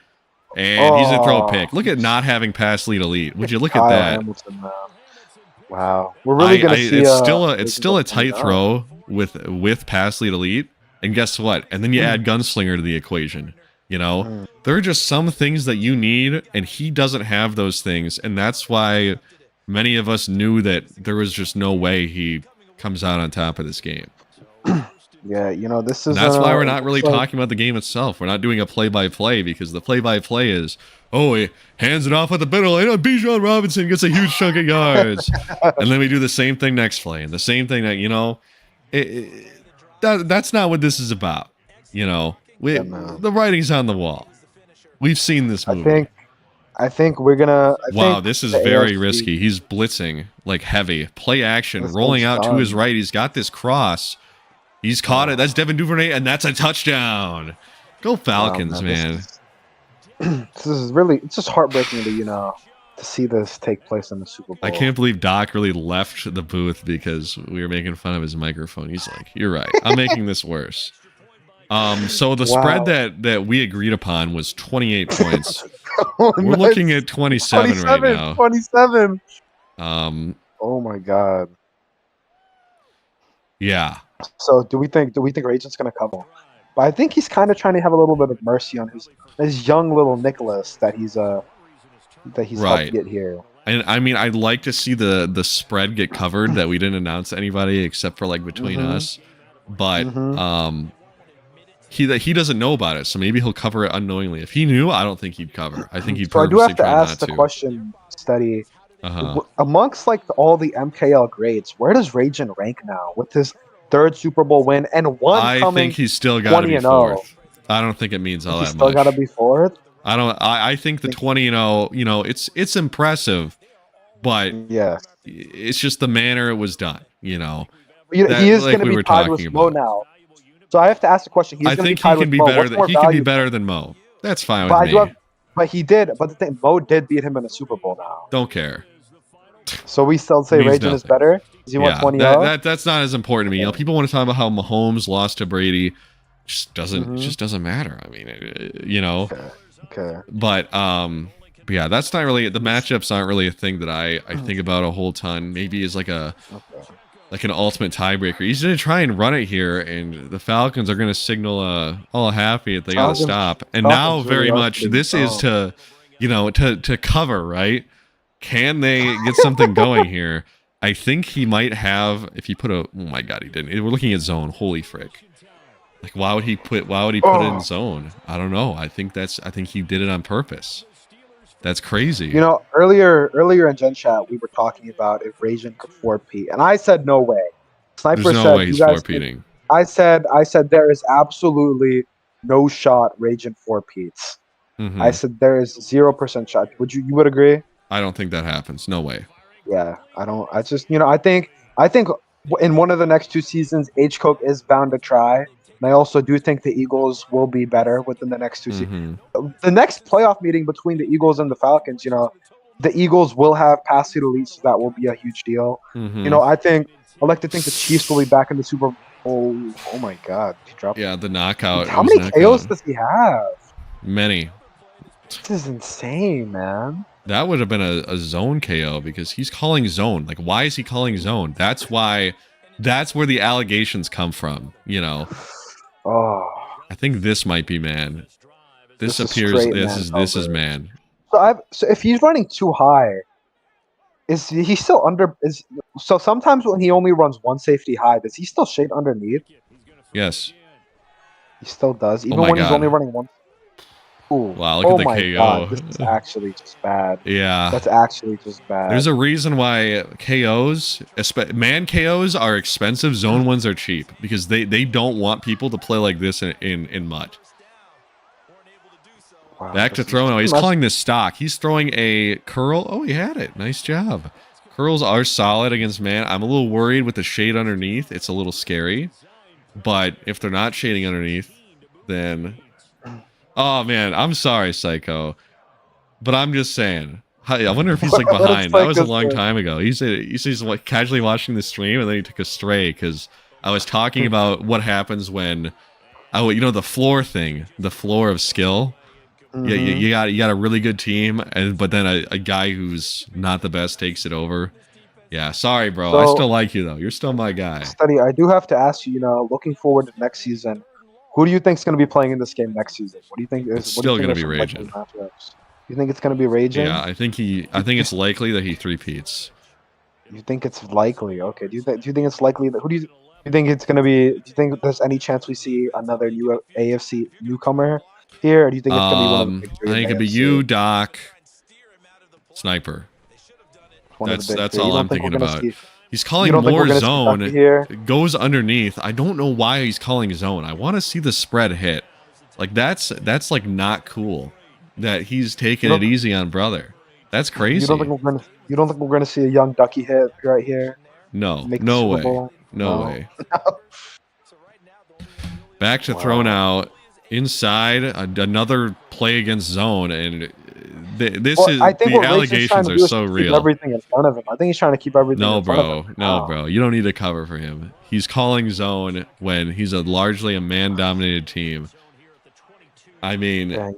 Speaker 5: and he's gonna throw a pick. Look at not having pass lead elite. Would you look at
Speaker 2: Kyle
Speaker 5: that?
Speaker 2: Hamilton, man. Wow, we're really gonna see.
Speaker 5: It's still a tight throw with pass lead elite, and guess what? And then you add gunslinger to the equation. There are just some things that you need, and he doesn't have those things, and that's why many of us knew that there was just no way he comes out on top of this game.
Speaker 2: Yeah, this is.
Speaker 5: And that's why we're not really talking about the game itself. We're not doing a play-by-play, because the play-by-play is, he hands it off at the middle, and Bijan Robinson gets a huge chunk of yards. And then we do the same thing next play, and the same thing that's not what this is about. The writing's on the wall. We've seen this movie.
Speaker 2: I think we're gonna.
Speaker 5: Wow, this is very risky. He's blitzing like heavy. Play action, rolling out to his right. He's got this cross. He's caught it. That's Devin Duvernay, and that's a touchdown. Go Falcons, man.
Speaker 2: This is really. It's just heartbreaking to to see this take place in the Super Bowl.
Speaker 5: I can't believe Doc really left the booth because we were making fun of his microphone. He's like, "You're right. I'm making this worse." So the spread that we agreed upon was 28 points. We're looking at 27 right now.
Speaker 2: 27.
Speaker 5: Oh
Speaker 2: my god.
Speaker 5: Yeah.
Speaker 2: So do we think Ragent's gonna cover? But I think he's kind of trying to have a little bit of mercy on his young little Nicholas that he's helped get here.
Speaker 5: And I mean, I'd like to see the spread get covered that we didn't announce to anybody except for like between us. But he doesn't know about it, so maybe he'll cover it unknowingly. If he knew, I don't think he'd cover. I think he'd
Speaker 2: So I do
Speaker 5: purposely
Speaker 2: have to
Speaker 5: try
Speaker 2: ask
Speaker 5: not
Speaker 2: the question, Steady.
Speaker 5: Uh-huh.
Speaker 2: Amongst like all the MKL grades, where does Ragent rank now with his third Super Bowl win and one
Speaker 5: I
Speaker 2: coming?
Speaker 5: think he's still got to be
Speaker 2: 20-0.
Speaker 5: fourth. I don't think it means all that much.
Speaker 2: He's still got to be fourth.
Speaker 5: I think the 20-0, you know, it's impressive, but
Speaker 2: yeah,
Speaker 5: it's just the manner it was done, you know.
Speaker 2: He is going to be tied with Mo now. So I have to ask the question.
Speaker 5: I think he can be better. He can be better than Mo. That's fine with me.
Speaker 2: But he did. But the thing, Mo did beat him in the Super Bowl now.
Speaker 5: Don't care.
Speaker 2: So we still say Ragent is better? Is he 120?
Speaker 5: That's not as important to me. You know, people want to talk about how Mahomes lost to Brady. Just doesn't matter. I mean, you know.
Speaker 2: Okay.
Speaker 5: But yeah, that's not really the matchups aren't really a thing that I think about a whole ton. Maybe as like an ultimate tiebreaker. He's gonna try and run it here, and the Falcons are gonna signal all happy that they gotta stop. And now very much this is to cover, right? Can they get something going here? I think he might have if he put a oh my god, he didn't. We're looking at zone. Holy frick. Like why would he put it in zone? I don't know. I think he did it on purpose. That's crazy.
Speaker 2: You know, earlier in Gen Chat, we were talking about if Ragent could 4P, and I said no way. Sniper
Speaker 5: There's no way he's 4P'ing.
Speaker 2: I said there is absolutely no shot Ragent 4Ps. I said there is 0% shot. You would agree?
Speaker 5: I don't think that happens. No way.
Speaker 2: Yeah, I don't. I just I think in one of the next 2 seasons, H-Coke is bound to try. And I also do think the Eagles will be better within the next 2 seasons. The next playoff meeting between the Eagles and the Falcons, the Eagles will have passed the elite, so that will be a huge deal. I like to think the Chiefs will be back in the Super Bowl. Oh my God, he dropped.
Speaker 5: Yeah, the knockout.
Speaker 2: How many KOs does he have?
Speaker 5: Many.
Speaker 2: This is insane, man.
Speaker 5: That would have been a zone KO because he's calling zone. Like, why is he calling zone? That's where the allegations come from.
Speaker 2: Oh,
Speaker 5: I think this might be man. This is man.
Speaker 2: So if he's running too high, is he still under? So sometimes when he only runs one safety high, does he still shade underneath?
Speaker 5: Yes.
Speaker 2: He still does, even when he's only running one. Ooh.
Speaker 5: Wow, look at the KO.
Speaker 2: God, this is actually just bad.
Speaker 5: Yeah.
Speaker 2: That's actually just bad.
Speaker 5: There's a reason why KOs, man KOs are expensive, zone ones are cheap because they don't want people to play like this in mud. Wow, back to throw now. He's calling this stock. He's throwing a curl. Oh, he had it. Nice job. Curls are solid against man. I'm a little worried with the shade underneath. It's a little scary. But if they're not shading underneath, then... Oh, man. I'm sorry, Psycho. But I'm just saying. I wonder if he's like behind. That was a long time ago. He said he's like casually watching the stream and then he took a stray because I was talking about what happens when... Oh, the floor thing. The floor of skill. Yeah, you got a really good team, but then a guy who's not the best takes it over. Yeah, sorry, bro. So, I still like you though. You're still my guy.
Speaker 2: Study. I do have to ask you. Looking forward to next season, who do you think is going to be playing in this game next season? What do you think?
Speaker 5: It's still going to be Raging.
Speaker 2: You think it's going to be Raging?
Speaker 5: Yeah, I think it's likely that he three-peats.
Speaker 2: You think it's likely? Okay. Do you think it's likely that? Who do you think it's going to be? Do you think there's any chance we see another new AFC newcomer here, or do you think it's gonna be one of the big three?
Speaker 5: I think it could be you, Doc, Sniper. That's all I'm thinking about. He's calling more zone. It goes underneath. I don't know why he's calling zone. I want to see the spread hit. Like that's like not cool. That he's taking it easy on brother. That's crazy. You
Speaker 2: don't think we're gonna see a young Ducky hit right here?
Speaker 5: No way. No way. Back to throw now. Inside, another play against zone, and This
Speaker 2: Well,
Speaker 5: is
Speaker 2: I think
Speaker 5: the
Speaker 2: what Rachel's trying
Speaker 5: allegations
Speaker 2: to
Speaker 5: are
Speaker 2: do is
Speaker 5: so
Speaker 2: keep
Speaker 5: real.
Speaker 2: everything in front of him. I think he's trying to keep everything
Speaker 5: No,
Speaker 2: in front
Speaker 5: bro.
Speaker 2: of him.
Speaker 5: No, bro. You don't need to cover for him. He's calling zone when he's largely a man-dominated team. I mean,
Speaker 2: Yeah,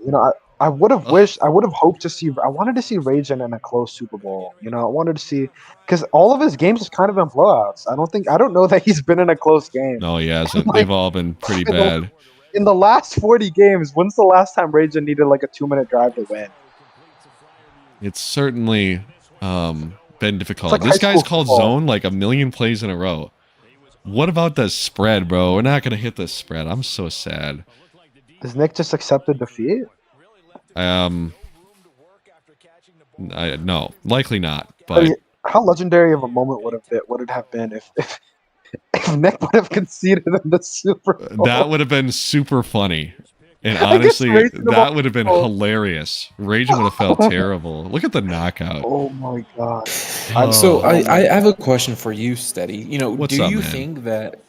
Speaker 2: I would have wished, I would have hoped to see. I wanted to see Rajan in a close Super Bowl. I wanted to see because all of his games has kind of been blowouts. I don't know that he's been in a close game.
Speaker 5: no, he hasn't.
Speaker 2: Like,
Speaker 5: They've all been pretty
Speaker 2: in the,
Speaker 5: bad.
Speaker 2: in the last 40 games, when's the last time Rajan needed like a 2-minute drive to win?
Speaker 5: It's certainly been difficult.
Speaker 2: It's like
Speaker 5: This
Speaker 2: high
Speaker 5: guy's
Speaker 2: school
Speaker 5: called
Speaker 2: football.
Speaker 5: zone like a million plays in a row. What about the spread, bro? We're not gonna hit the spread. I'm so sad.
Speaker 2: Has Nick just accepted defeat?
Speaker 5: No, likely not.
Speaker 2: I
Speaker 5: But
Speaker 2: mean, how legendary of a moment would it have been if Nick would have conceded in the Super Bowl?
Speaker 5: that would have been super funny. And
Speaker 2: I guess
Speaker 5: honestly,
Speaker 2: reasonable-
Speaker 5: that would have been hilarious. Raging would have felt terrible. Look at the knockout.
Speaker 2: Oh my god!
Speaker 6: So I have a question for you, Steady.
Speaker 5: What's
Speaker 6: do
Speaker 5: up,
Speaker 6: you
Speaker 5: man?
Speaker 6: think that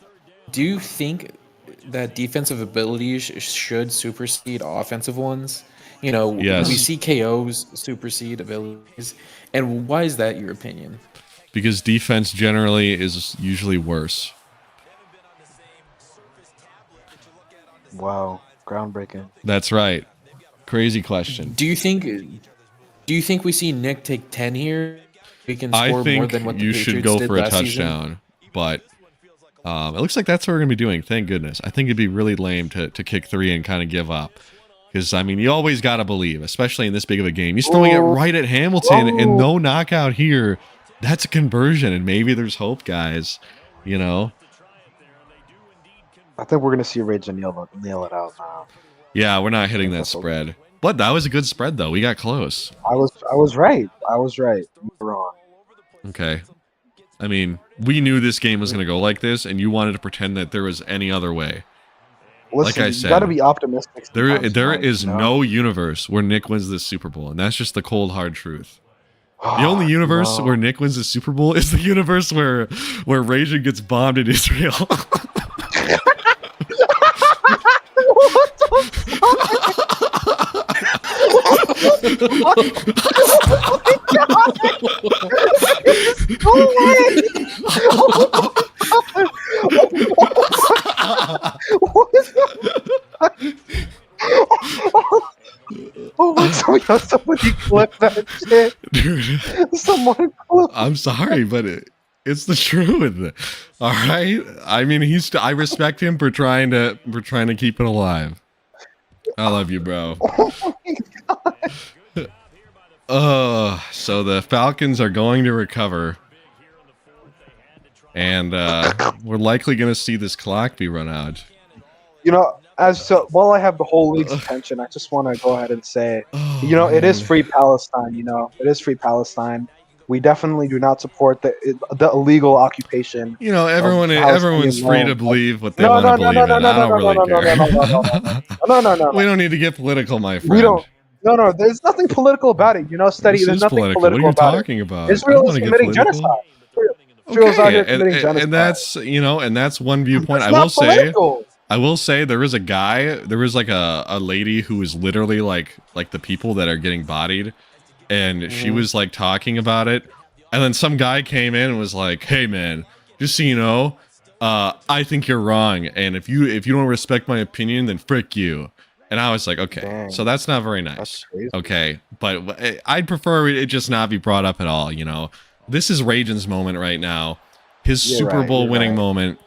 Speaker 6: defensive abilities should supersede offensive ones?
Speaker 5: Yes.
Speaker 6: We see KOs supersede abilities, and why is that your opinion?
Speaker 5: Because defense generally is usually worse.
Speaker 2: Wow, groundbreaking.
Speaker 5: That's right. Crazy question.
Speaker 6: Do you think we see Nick take 10 here? We can
Speaker 5: I
Speaker 6: score more
Speaker 5: think
Speaker 6: than what the
Speaker 5: you
Speaker 6: Patriots
Speaker 5: should go
Speaker 6: did
Speaker 5: for a
Speaker 6: last season?
Speaker 5: touchdown, but it looks like that's what we're gonna be doing. Thank goodness. I think it'd be really lame to kick 3 and kind of give up, because I mean you always gotta believe, especially in this big of a game. He's throwing it right at Hamilton, and no knockout here. That's a conversion, and maybe there's hope, guys.
Speaker 2: I think we're gonna see Rage nail it out now.
Speaker 5: Yeah, we're not hitting that
Speaker 2: That's okay.
Speaker 5: spread, but that was a good spread though. We got close.
Speaker 2: I was right. You were wrong.
Speaker 5: Okay. I mean, we knew this game was going to go like this, and you wanted to pretend that there was any other way.
Speaker 2: Listen,
Speaker 5: I
Speaker 2: you
Speaker 5: said,
Speaker 2: gotta be optimistic.
Speaker 5: There
Speaker 2: sometimes,
Speaker 5: is
Speaker 2: you know?
Speaker 5: no universe where Nick wins this Super Bowl, and that's just the cold, hard truth. The only universe
Speaker 2: No.
Speaker 5: where Nick wins the Super Bowl is the universe where Raging gets bombed in Israel.
Speaker 2: What the Oh my god, somebody clip that shit.
Speaker 5: Dude,
Speaker 2: Someone clip.
Speaker 5: I'm sorry, but it's the truth. All right. I mean, I respect him for trying to keep it alive. I love you, bro.
Speaker 2: Oh my god.
Speaker 5: So the Falcons are going to recover, and we're likely going to see this clock be run out.
Speaker 2: While I have the whole league's attention, I just want to go ahead and say, it is free Palestine. It is free Palestine. We definitely do not support the illegal occupation.
Speaker 5: Everyone's free to believe what they want to believe in. I don't really care.
Speaker 2: No.
Speaker 5: We don't need to get political, my friend.
Speaker 2: We don't. No. There's nothing political about it. Steady.
Speaker 5: This
Speaker 2: There's
Speaker 5: is
Speaker 2: nothing
Speaker 5: political. What are you
Speaker 2: about
Speaker 5: talking about?
Speaker 2: it.
Speaker 5: I
Speaker 2: Israel
Speaker 5: don't
Speaker 2: is
Speaker 5: wanna get
Speaker 2: committing
Speaker 5: political.
Speaker 2: genocide. Israel's out here
Speaker 5: Okay,
Speaker 2: committing genocide.
Speaker 5: and that's one viewpoint.
Speaker 2: It's not political.
Speaker 5: I will say there was a lady who was literally like the people that are getting bodied, and she was like talking about it, and then some guy came in and was like, "Hey man, just so you know, I think you're wrong, and if you don't respect my opinion, then frick you." And I was like, okay,
Speaker 2: Dang.
Speaker 5: so that's not very nice.
Speaker 2: That's crazy.
Speaker 5: Okay, but I'd prefer it just not be brought up at all. This is Rajan's moment right now, his
Speaker 2: You're
Speaker 5: Super
Speaker 2: right,
Speaker 5: Bowl
Speaker 2: you're
Speaker 5: winning
Speaker 2: right.
Speaker 5: moment.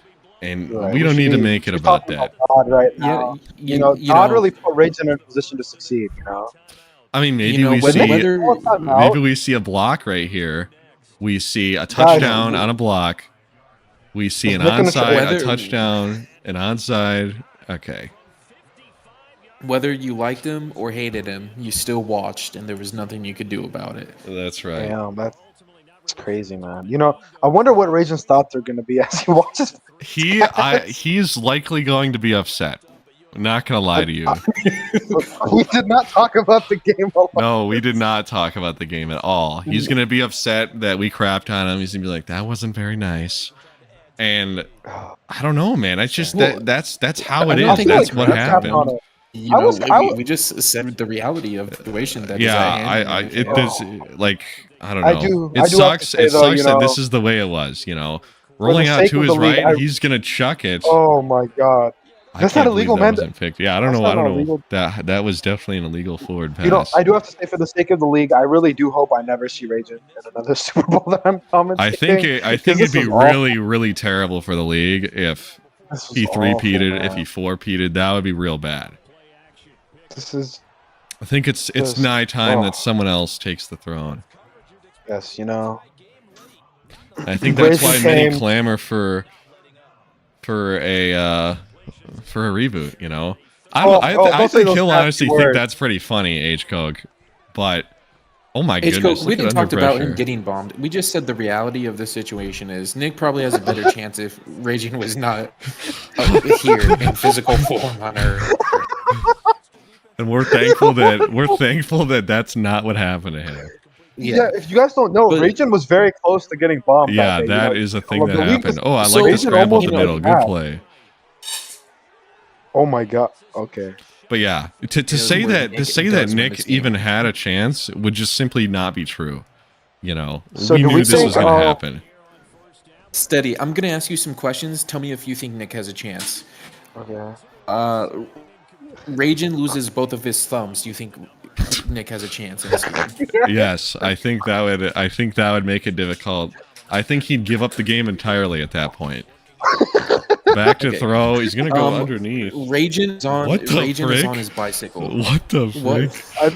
Speaker 5: And
Speaker 2: Right.
Speaker 5: we don't need to make it
Speaker 2: We're
Speaker 5: about
Speaker 2: talking
Speaker 5: that.
Speaker 2: God right now. God really put Rage in a position to succeed.
Speaker 5: I mean, maybe
Speaker 6: whether
Speaker 5: we see a block right here. We see a touchdown on a block. We see an onside, a touchdown, an onside. Okay.
Speaker 6: whether you liked him or hated him, you still watched, and there was nothing you could do about it.
Speaker 5: That's right.
Speaker 2: Damn, that's crazy, man. I wonder what Rajan's thoughts are going to be as he watches.
Speaker 5: He's likely going to be upset. I'm not gonna lie to you.
Speaker 2: We did not talk about the game a lot.
Speaker 5: No, we did not talk about the game at all. He's gonna be upset that we crapped on him. He's gonna be like, "That wasn't very nice." And I don't know, man. It's just that's how it is. That's what happened.
Speaker 6: You know, we just said the reality of the situation that is at hand.
Speaker 5: I don't know.
Speaker 2: I
Speaker 5: It
Speaker 2: do have to
Speaker 5: sucks.
Speaker 2: say,
Speaker 5: It
Speaker 2: though,
Speaker 5: sucks
Speaker 2: you
Speaker 5: that
Speaker 2: know,
Speaker 5: this is the way it was. You know,
Speaker 2: for the
Speaker 5: rolling out
Speaker 2: sake
Speaker 5: to
Speaker 2: of
Speaker 5: his
Speaker 2: the league,
Speaker 5: right, he's gonna chuck it.
Speaker 2: oh my god,
Speaker 5: I
Speaker 2: that's
Speaker 5: can't
Speaker 2: not
Speaker 5: believe
Speaker 2: illegal,
Speaker 5: that
Speaker 2: man.
Speaker 5: wasn't picked. Yeah, I don't
Speaker 2: That's
Speaker 5: know. I
Speaker 2: not
Speaker 5: don't know.
Speaker 2: illegal.
Speaker 5: That was definitely an illegal forward pass.
Speaker 2: You know, I do have to say, for the sake of the league, I really do hope I never see Raging in another Super Bowl that I'm commentating.
Speaker 5: I think it'd be really, really terrible for the league if he three-peated, if he four-peated. That would be real bad.
Speaker 2: This is.
Speaker 5: I think it's nigh time that someone else takes the throne.
Speaker 2: Yes, you know.
Speaker 5: I think that's why many clamor for a reboot. You know, I think he'll honestly think that's pretty funny, H Coke. But oh my goodness,
Speaker 6: we didn't talk about him getting bombed. We just said the reality of the situation is Nick probably has a better chance if Raging was not here in physical form on Earth.
Speaker 5: And we're thankful that that's not what happened to him.
Speaker 2: Yeah, if you guys don't know, Raging was very close to getting bombed.
Speaker 5: Yeah, that is a thing that happened. Oh, I like the scramble up the middle. Good play.
Speaker 2: Oh my god. Okay.
Speaker 5: But yeah, to say that Nick even had a chance would just simply not be true. You know,
Speaker 2: so
Speaker 5: we knew this was going to happen.
Speaker 6: Steady. I'm going to ask you some questions. Tell me if you think Nick has a chance.
Speaker 2: Okay.
Speaker 6: Raging loses both of his thumbs. Do you think Nick has a chance in this game?
Speaker 5: Yes, I think that would make it difficult. I think he'd give up the game entirely at that point. Back to throw. He's gonna go underneath.
Speaker 6: Raging is on his bicycle.
Speaker 5: What the frick?
Speaker 2: I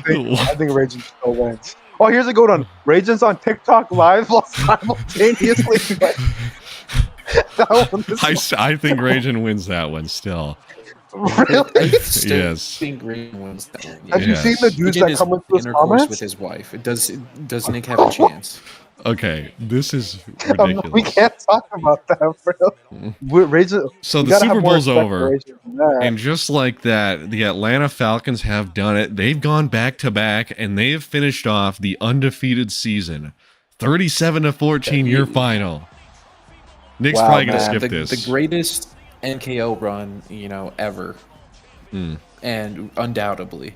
Speaker 2: think Raging still wins. Oh, here's a good one. Raging's on TikTok live while simultaneously.
Speaker 5: I think Raging wins that one still.
Speaker 2: Really?
Speaker 6: I still
Speaker 5: Yes.
Speaker 6: think Raging wins that one.
Speaker 2: Have you seen the dudes that come into his comments?
Speaker 6: With his wife. Does Nick have a chance?
Speaker 5: Okay, this is ridiculous.
Speaker 2: We can't talk about that, bro. Raging,
Speaker 5: so the Super Bowl's over, and just like that, the Atlanta Falcons have done it. They've gone back to back, and they've finished off the undefeated season, 37-14 year final. Nick's probably gonna skip this.
Speaker 6: The greatest MKL run, ever, and undoubtedly.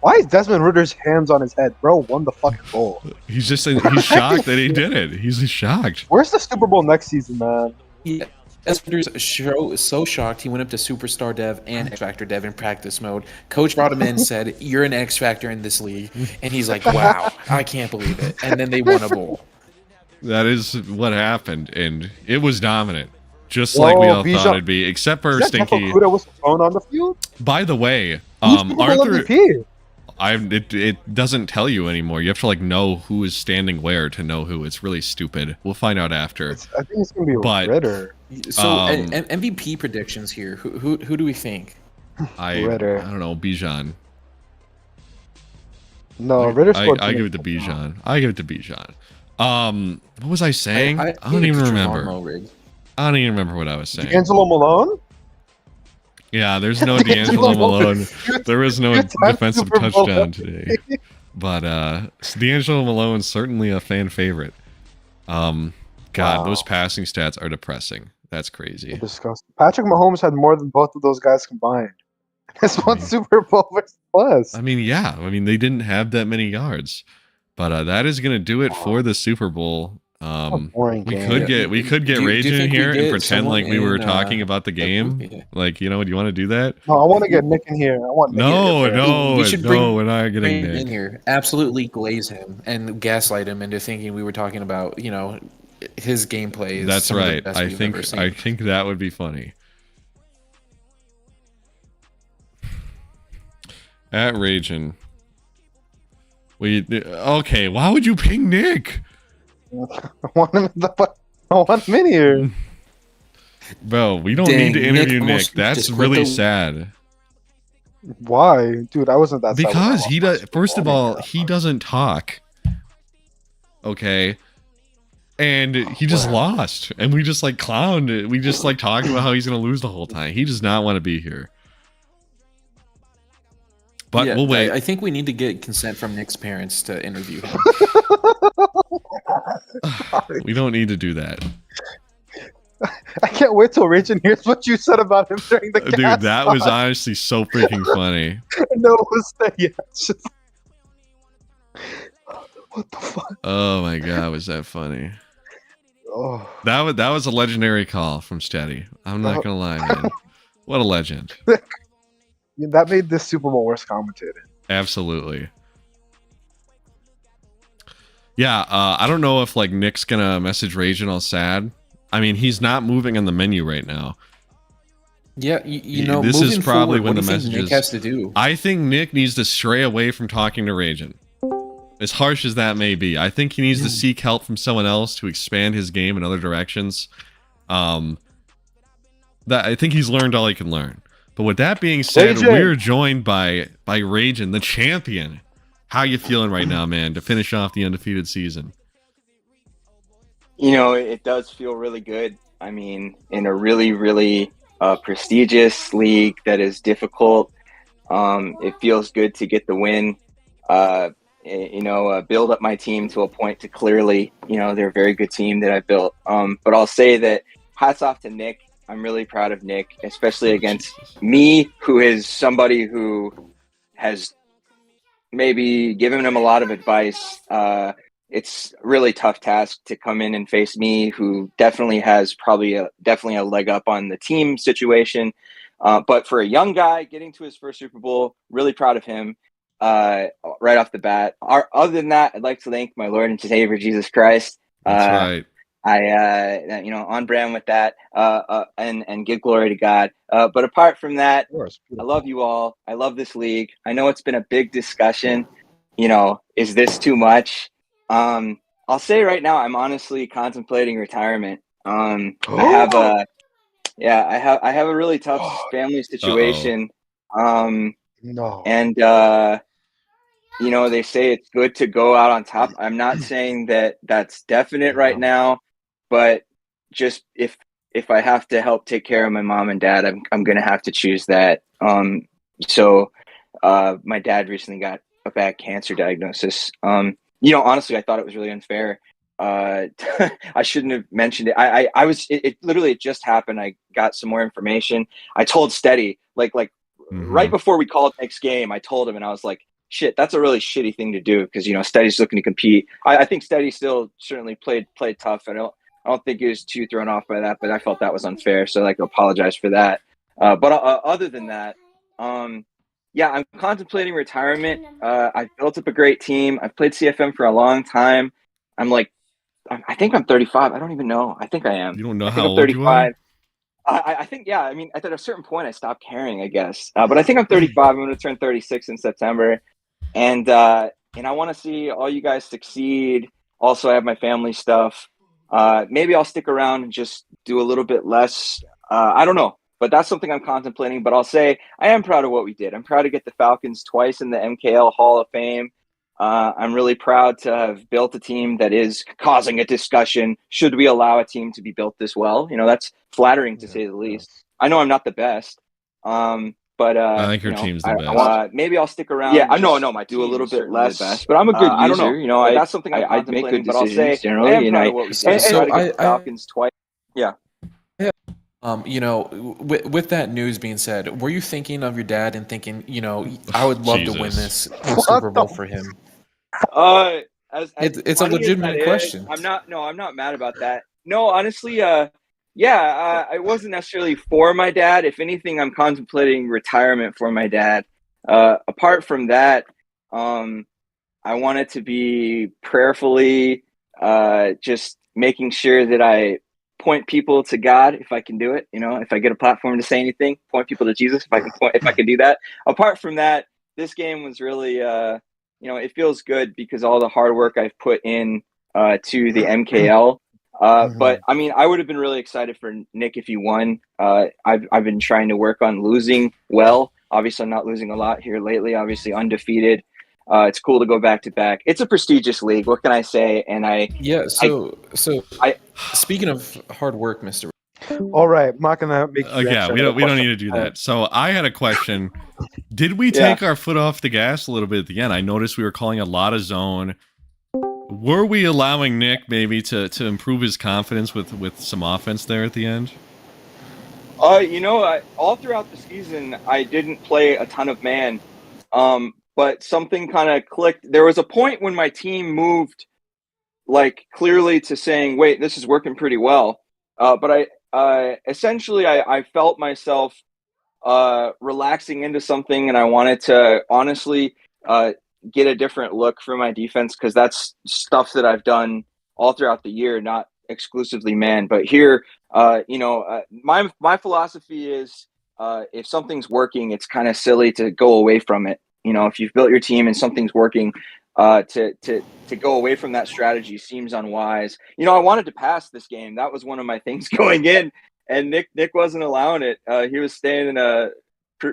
Speaker 2: Why is Desmond Ritter's hands on his head? Bro won the fucking bowl.
Speaker 5: He's shocked that he did it. He's shocked.
Speaker 2: Where's the Super Bowl next season, man?
Speaker 6: Yeah. Desmond Ritter's so shocked he went up to Superstar Dev and X Factor Dev in practice mode. Coach brought him in, said, "You're an X Factor in this league," and he's like, "Wow, I can't believe it." And then they won a bowl.
Speaker 5: That is what happened, and it was dominant. Just like we all thought it'd be, except for Stinky.
Speaker 2: Kuda was thrown on the field?
Speaker 5: By the way,
Speaker 2: Arthur,
Speaker 5: it doesn't tell you anymore. You have to know who is standing where to know who. It's really stupid. We'll find out after.
Speaker 2: I think it's gonna be Ritter.
Speaker 6: So MVP predictions here. Who do we think?
Speaker 2: Ritter.
Speaker 5: I don't know. Bijan.
Speaker 2: No, Ritter scored.
Speaker 5: I give it to Bijan. What was I saying? I don't even remember. I don't even remember what I was saying.
Speaker 2: D'Angelo Malone?
Speaker 5: Yeah, there's no D'Angelo Malone. There is no defensive touchdown today. But D'Angelo Malone's certainly a fan favorite. Those passing stats are depressing. That's crazy.
Speaker 2: Disgusting. Patrick Mahomes had more than both of those guys combined. This one Super Bowl plus.
Speaker 5: I mean, yeah. I mean, they didn't have that many yards. But that is going to do it for the We could get Rage in here and pretend like we were talking about the game. Do you want to do that?
Speaker 2: No, I want to get Nick in here. We're not
Speaker 5: getting Nick
Speaker 6: in here. Absolutely glaze him and gaslight him into thinking we were talking about, his gameplay.
Speaker 5: That's right. I think that would be funny. At Ragin. Okay, why would you ping Nick?
Speaker 2: I want him in here.
Speaker 5: Bro, we don't need to interview Nick. That's really sad.
Speaker 2: Why? Dude, I wasn't that sad.
Speaker 5: Because he does. First of all, he doesn't talk. Okay. And he just lost. And we just clowned it. We just talked about how he's going to lose the whole time. He does not want to be here. But we'll wait.
Speaker 6: I think we need to get consent from Nick's parents to interview him.
Speaker 5: We don't need to do that.
Speaker 2: I can't wait till Rachel hears what you said about him during the
Speaker 5: Dude,
Speaker 2: cast.
Speaker 5: that was honestly so freaking funny.
Speaker 2: No, it was it's just, what the fuck?
Speaker 5: Oh my god, was that funny?
Speaker 2: Oh,
Speaker 5: That was a legendary call from Steady. I'm not gonna lie, man. What a legend.
Speaker 2: that made this Super Bowl worth commentating.
Speaker 5: Absolutely. Yeah, I don't know if like Nick's gonna message Raging all sad. I mean, he's not moving on the menu right now.
Speaker 6: Yeah, you know,
Speaker 5: this is probably
Speaker 6: forward,
Speaker 5: when the
Speaker 6: what do you think
Speaker 5: messages
Speaker 6: Nick has to do.
Speaker 5: I think Nick needs to stray away from talking to Raging. As harsh as that may be, I think he needs to seek help from someone else to expand his game in other directions. That I think he's learned all he can learn. But with that being said,
Speaker 2: Raging!
Speaker 5: we're joined by Raging, the champion. How you feeling right now, man, to finish off the undefeated season?
Speaker 7: You know, it does feel really good. I mean, in a really, really prestigious league that is difficult, it feels good to get the win. Build up my team to a point to clearly, they're a very good team that I built. But I'll say that hats off to Nick. I'm really proud of Nick, especially against me, who is somebody who has maybe given him a lot of advice. It's a really tough task to come in and face me, who definitely has definitely a leg up on the team situation. But for a young guy getting to his first Super Bowl, really proud of him right off the bat. Other than that, I'd like to thank my Lord and Savior Jesus Christ.
Speaker 5: That's right.
Speaker 7: On brand with that, and give glory to God. But apart from that, I love you all. I love this league. I know it's been a big discussion. Is this too much? I'll say right now, I'm honestly contemplating retirement. I have a really tough family situation.
Speaker 2: No.
Speaker 7: And they say it's good to go out on top. I'm not saying that that's definite right now, but just if I have to help take care of my mom and dad, I'm going to have to choose that. So my dad recently got a bad cancer diagnosis. Honestly, I thought it was really unfair. I shouldn't have mentioned it. It literally just happened. I got some more information. I told Steady, right before we called next game, I told him, and I was like, shit, that's a really shitty thing to do, because Steady's looking to compete. I think Steady still certainly played tough. I don't think he was too thrown off by that, but I felt that was unfair, so I'd like to apologize for that. But other than that, I'm contemplating retirement. I've built up a great team. I've played CFM for a long time. I think I'm 35. I don't even know. I think I am.
Speaker 5: You don't know
Speaker 7: I think
Speaker 5: how
Speaker 7: I'm
Speaker 5: old
Speaker 7: 35.
Speaker 5: you are?
Speaker 7: I think, yeah. I mean, at a certain point, I stopped caring, I guess. But I think I'm 35. I'm going to turn 36 in September, and I want to see all you guys succeed. Also, I have my family stuff. Maybe I'll stick around and just do a little bit less. I don't know, but that's something I'm contemplating. But I'll say I am proud of what we did. I'm proud to get the Falcons twice in the MKL Hall of Fame. I'm really proud to have built a team that is causing a discussion. Should we allow a team to be built this well? That's flattering to say the least. I know I'm not the best, but
Speaker 5: I think your team's the best.
Speaker 7: Maybe I'll stick around. Yeah, I know. My do a little bit less, best, but I'm a good user. I don't know. That's something I'd make good decisions generally. And I
Speaker 6: so
Speaker 7: try to get the Falcons twice. Yeah.
Speaker 6: With that news being said, were you thinking of your dad and thinking, I would love to win this Super Bowl for him? It's a legitimate question.
Speaker 7: I'm not mad about that. No, honestly, I wasn't necessarily for my dad. If anything, I'm contemplating retirement for my dad. Apart from that, I want it to be prayerfully, just making sure that I point people to God if I can do it. If I get a platform to say anything, point people to Jesus if I can do that. Apart from that, this game was really, it feels good because all the hard work I've put in to the MKL. But I mean, I would have been really excited for Nick if he won. I've been trying to work on losing well. Obviously, I'm not losing a lot here lately. Obviously, undefeated. It's cool to go back to back. It's a prestigious league. What can I say? And
Speaker 6: speaking of hard work, Mr.
Speaker 2: All right, I'm not gonna make.
Speaker 5: Yeah, we don't need to do that. So I had a question. Did we take our foot off the gas a little bit at the end? I noticed we were calling a lot of zone. Were we allowing Nick maybe to improve his confidence with some offense there at the end?
Speaker 7: All throughout the season, I didn't play a ton of man, but something kind of clicked. There was a point when my team moved, like clearly to saying, "Wait, this is working pretty well." But I felt myself relaxing into something, and I wanted to honestly get a different look for my defense because that's stuff that I've done all throughout the year, not exclusively man. But here, my philosophy is if something's working, it's kind of silly to go away from it. If you've built your team and something's working, to go away from that strategy seems unwise. I wanted to pass this game. That was one of my things going in, and Nick wasn't allowing it. He was staying in a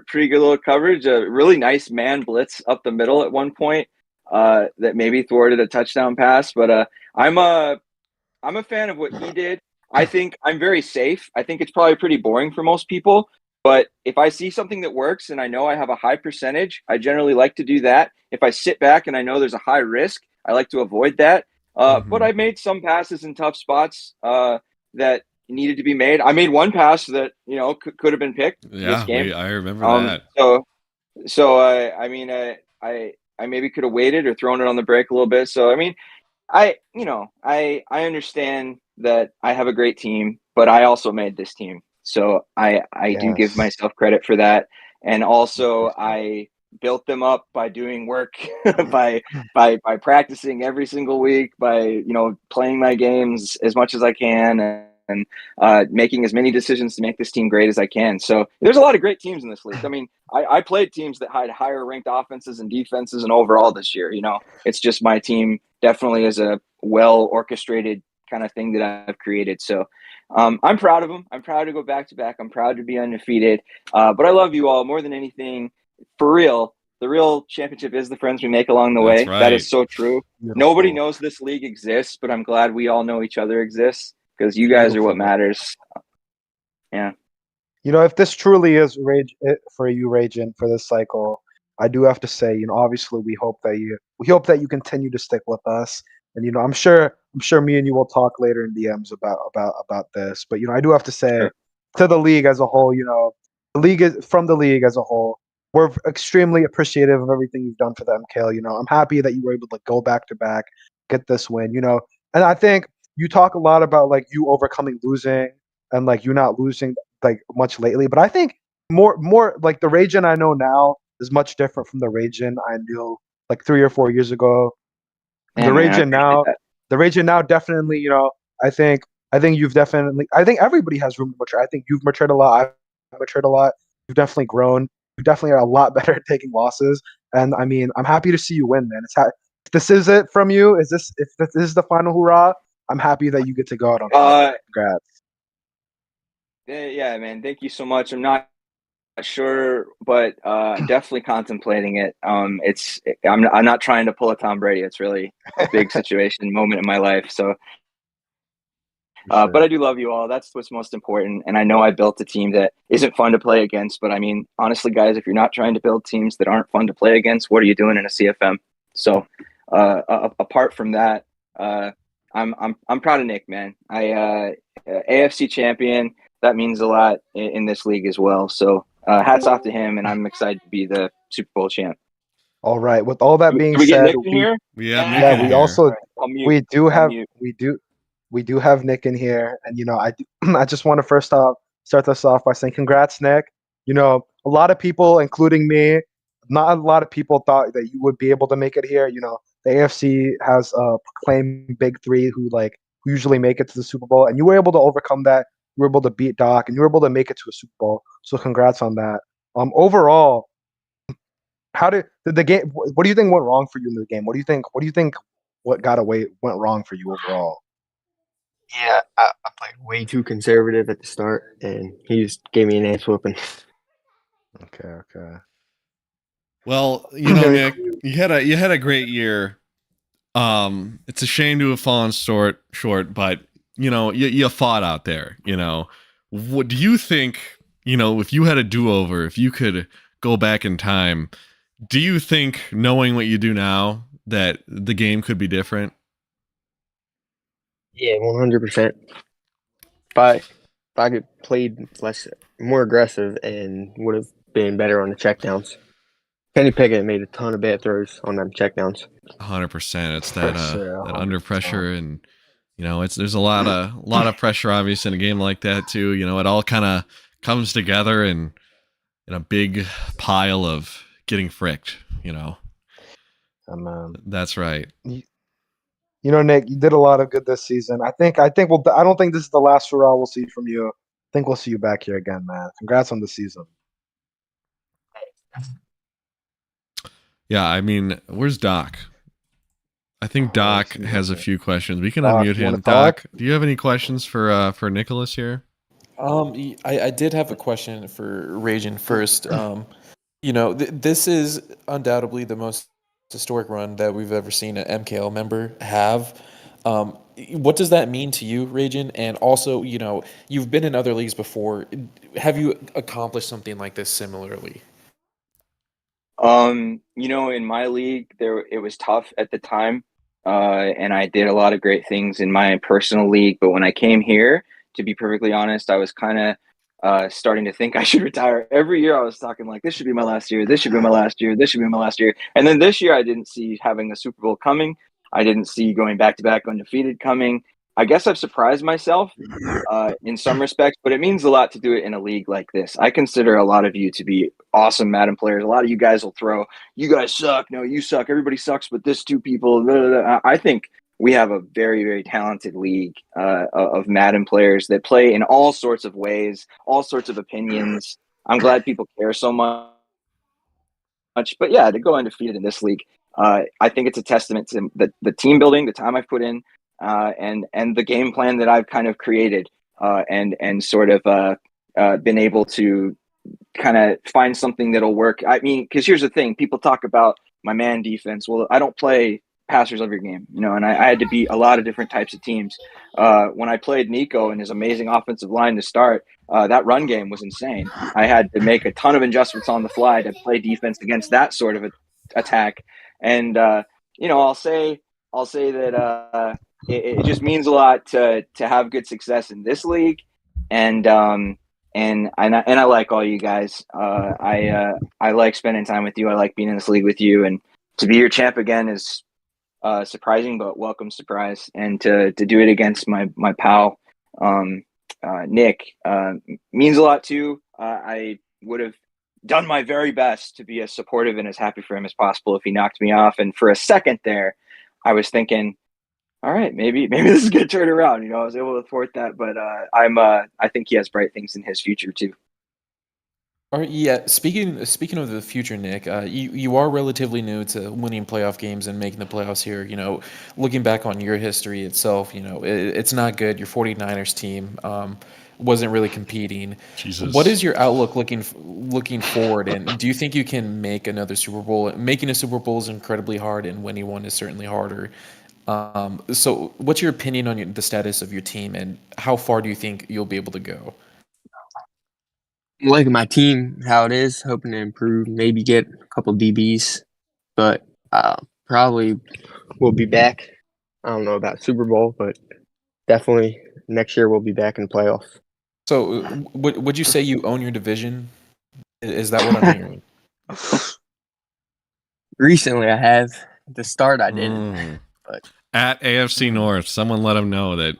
Speaker 7: pretty good little coverage, a really nice man blitz up the middle at one point that maybe thwarted a touchdown pass. But I'm a fan of what he did. I think I'm very safe. I think it's probably pretty boring for most people. But if I see something that works and I know I have a high percentage, I generally like to do that. If I sit back and I know there's a high risk, I like to avoid that. But I made some passes in tough spots that needed to be made. I made one pass that could have been picked this game.
Speaker 5: I remember that.
Speaker 7: I maybe could have waited or thrown it on the break a little bit. So I mean, I understand that I have a great team, but I also made this team. So I do give myself credit for that. And also I built them up by doing work, by practicing every single week, by, playing my games as much as I can and making as many decisions to make this team great as I can. So there's a lot of great teams in this league. I mean, I played teams that had higher ranked offenses and defenses and overall this year. It's just my team definitely is a well orchestrated kind of thing that I've created. So I'm proud of them. I'm proud to go back to back. I'm proud to be undefeated. But I love you all more than anything. For real, the real championship is the friends we make along the way.
Speaker 5: Right.
Speaker 7: That is so true.
Speaker 2: Beautiful.
Speaker 7: Nobody knows this league exists, but I'm glad we all know each other exists because you guys are what matters. Yeah.
Speaker 2: If this truly is for you, Ragin, for this cycle, I do have to say, obviously we hope that you continue to stick with us, and I'm sure me and you will talk later in DMs about this. But I do have to say, to the league as a whole, the league as a whole, we're extremely appreciative of everything you've done for the MKL. I'm happy that you were able to go back to back, get this win. And I think you talk a lot about like you overcoming losing and like you not losing like much lately, but I think more like the Ragin I know now is much different from the Ragin I knew like 3 or 4 years ago. The Ragin now definitely, I think you've definitely, I think everybody has room to mature. I think you've matured a lot. I've matured a lot. You've definitely grown. You definitely are a lot better at taking losses. And I mean, I'm happy to see you win, man. If this is it from you, if this is the final hurrah, I'm happy that you get to go out on top. Congrats.
Speaker 7: Yeah, man. Thank you so much. I'm not sure, but definitely contemplating it. I'm not trying to pull a Tom Brady. It's really a big situation moment in my life. So, but I do love you all. That's what's most important. And I know I built a team that isn't fun to play against. But I mean, honestly, guys, if you're not trying to build teams that aren't fun to play against, what are you doing in a CFM? So, apart from that, I'm proud of Nick, man. AFC champion. That means a lot in this league as well. So hats off to him, and I'm excited to be the Super Bowl champ.
Speaker 2: All right. With all that being
Speaker 7: we
Speaker 2: said,
Speaker 7: get Nick in here?
Speaker 2: We do have Nick in here, and I just want to first off start this off by saying congrats, Nick. A lot of people, including me, not a lot of people thought that you would be able to make it here. The AFC has proclaimed big three who usually make it to the Super Bowl, and you were able to overcome that. You were able to beat Doc, and you were able to make it to a Super Bowl. So congrats on that. Overall, how did the game? What do you think went wrong for you in the game? What do you think? What went wrong for you overall?
Speaker 8: Yeah, I played way too conservative at the start, and he just gave me an ass whooping.
Speaker 2: Okay.
Speaker 5: Well, Nick, you had a great year. It's a shame to have fallen short, but you fought out there. What do you think? If you had a do-over, if you could go back in time, do you think, knowing what you do now, that the game could be different?
Speaker 8: Yeah, 100%. If I could played less more aggressive and would have been better on the checkdowns. Kenny Pickett made a ton of bad throws on them checkdowns.
Speaker 5: 100%. It's that
Speaker 2: sure,
Speaker 5: that under
Speaker 2: 100%.
Speaker 5: pressure, and there's a lot of pressure obviously in a game like that too. It all kind of comes together in a big pile of getting fricked. That's right.
Speaker 2: Nick, you did a lot of good this season. I think we'll. I don't think this is the last hurrah we'll see from you. I think we'll see you back here again, man. Congrats on the season.
Speaker 5: Yeah, I mean, where's Doc? I think Doc has a few questions. We can
Speaker 2: Doc,
Speaker 5: unmute
Speaker 2: you wanna
Speaker 5: him.
Speaker 2: talk?
Speaker 5: Doc, do you have any questions for Nicholas here?
Speaker 6: I did have a question for Ragin first. This is undoubtedly the most historic run that we've ever seen an MKL member have. What does that mean to you, Ragin? And also, you've been in other leagues before. Have you accomplished something like this similarly?
Speaker 7: In my league, it was tough at the time, and I did a lot of great things in my personal league. But when I came here, to be perfectly honest, I was kind of starting to think I should retire. Every year I was talking like, this should be my last year, this should be my last year, this should be my last year. And then this year I didn't see having a Super Bowl coming. I didn't see going back-to-back undefeated coming. I guess I've surprised myself in some respects, but it means a lot to do it in a league like this. I consider a lot of you to be awesome Madden players. A lot of you guys will throw, you guys suck, no, you suck, everybody sucks but this two people. Blah, blah, blah. I think we have a very, very talented league of Madden players that play in all sorts of ways, all sorts of opinions. I'm glad people care so much. But yeah, to go undefeated in this league, I think it's a testament to the team building, the time I've put in, and the game plan that I've kind of created, and sort of been able to kind of find something that'll work. I mean, because here's the thing: people talk about my man defense. Well, I don't play passers every game, and I had to beat a lot of different types of teams. When I played Nico and his amazing offensive line to start, that run game was insane. I had to make a ton of adjustments on the fly to play defense against that sort of attack. And I'll say that it just means a lot to have good success in this league, and I like all you guys. I like spending time with you. I like being in this league with you, and to be your champ again is surprising, but welcome surprise. And to do it against my pal Nick means a lot too. I would have done my very best to be as supportive and as happy for him as possible if he knocked me off. And for a second there, I was thinking, all right, maybe this is gonna turn around. I was able to thwart that, but I think he has bright things in his future too.
Speaker 6: All right, yeah. Speaking of the future, Nick, you are relatively new to winning playoff games and making the playoffs here. Looking back on your history itself, it's not good. Your 49ers team wasn't really competing.
Speaker 5: Jesus.
Speaker 6: What is your outlook looking forward? And do you think you can make another Super Bowl? Making a Super Bowl is incredibly hard, and winning one is certainly harder. So, what's your opinion on the status of your team, and how far do you think you'll be able to go?
Speaker 8: Liking my team, how it is, hoping to improve, maybe get a couple DBs, but probably we'll be back. I don't know about Super Bowl, but definitely next year we'll be back in the playoffs.
Speaker 6: So, would you say you own your division? Is that what I'm hearing?
Speaker 8: Recently, I have. At the start, I didn't. But
Speaker 5: at AFC North, someone let him know that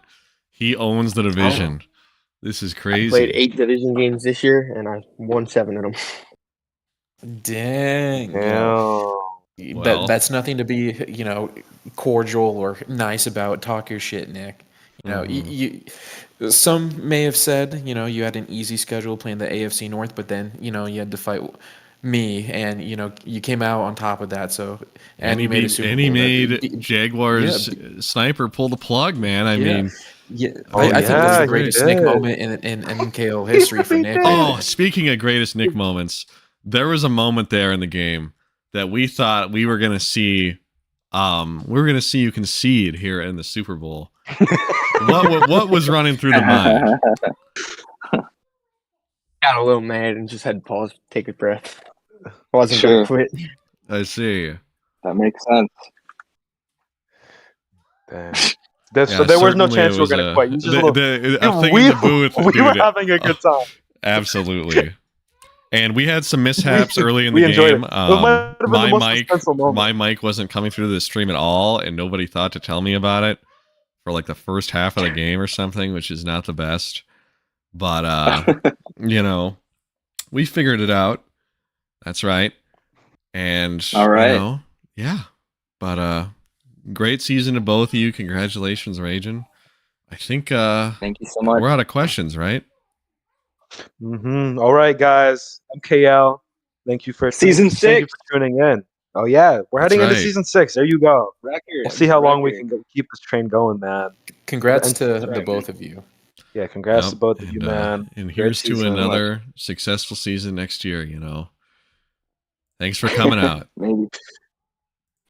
Speaker 5: he owns the division. This is crazy.
Speaker 8: I played 8 division games this year, and I won 7 of them.
Speaker 6: Dang.
Speaker 5: Well,
Speaker 6: that's nothing to be, cordial or nice about. Talk your shit, Nick. You some may have said, you had an easy schedule playing the AFC North, but then, you had to fight me, and you came out on top of that. So
Speaker 5: he
Speaker 6: made a Super Bowl.
Speaker 5: And he made Jaguars sniper pull the plug, man. I mean.
Speaker 6: Yeah, I think that's the greatest Nick moment in MKL history for Nick.
Speaker 5: Oh, speaking of greatest Nick moments, there was a moment there in the game that we thought we were gonna see. We were gonna see you concede here in the Super Bowl. What was running through the mind?
Speaker 8: Got a little mad and just had to pause, take a breath. Wasn't gonna quit.
Speaker 5: I see.
Speaker 7: That makes sense.
Speaker 2: Damn. So there was no chance we were going to quit. You just
Speaker 5: I'm thinking the booth.
Speaker 2: We were having a good time.
Speaker 5: Absolutely. And we had some mishaps early in
Speaker 2: we
Speaker 5: the
Speaker 2: enjoyed
Speaker 5: game.
Speaker 2: it. It might have been the most suspenseful moment.
Speaker 5: My mic wasn't coming through the stream at all, and nobody thought to tell me about it for like the first half of the game or something, which is not the best. But you know, we figured it out. That's right. And
Speaker 7: All right.
Speaker 5: you know, yeah. But great season to both of you. Congratulations, Ragin. I think
Speaker 7: Thank you so much.
Speaker 5: we're out of questions, right?
Speaker 2: All right, guys. MKL. Thank you for
Speaker 7: Season
Speaker 2: Thank you
Speaker 7: 6.
Speaker 2: for tuning in. Oh yeah, we're
Speaker 5: That's
Speaker 2: heading into
Speaker 5: right.
Speaker 2: season 6. There you go.
Speaker 7: Record.
Speaker 2: We'll see how long we
Speaker 7: Record.
Speaker 2: can keep this train going, man.
Speaker 6: Congrats to
Speaker 7: That's
Speaker 6: the
Speaker 7: right,
Speaker 6: both of you.
Speaker 2: Yeah, congrats
Speaker 5: Yep.
Speaker 2: to both of you, man.
Speaker 5: And
Speaker 2: Great
Speaker 5: here's to
Speaker 2: season.
Speaker 5: another successful season next year, you know. Thanks for coming out.
Speaker 7: Maybe.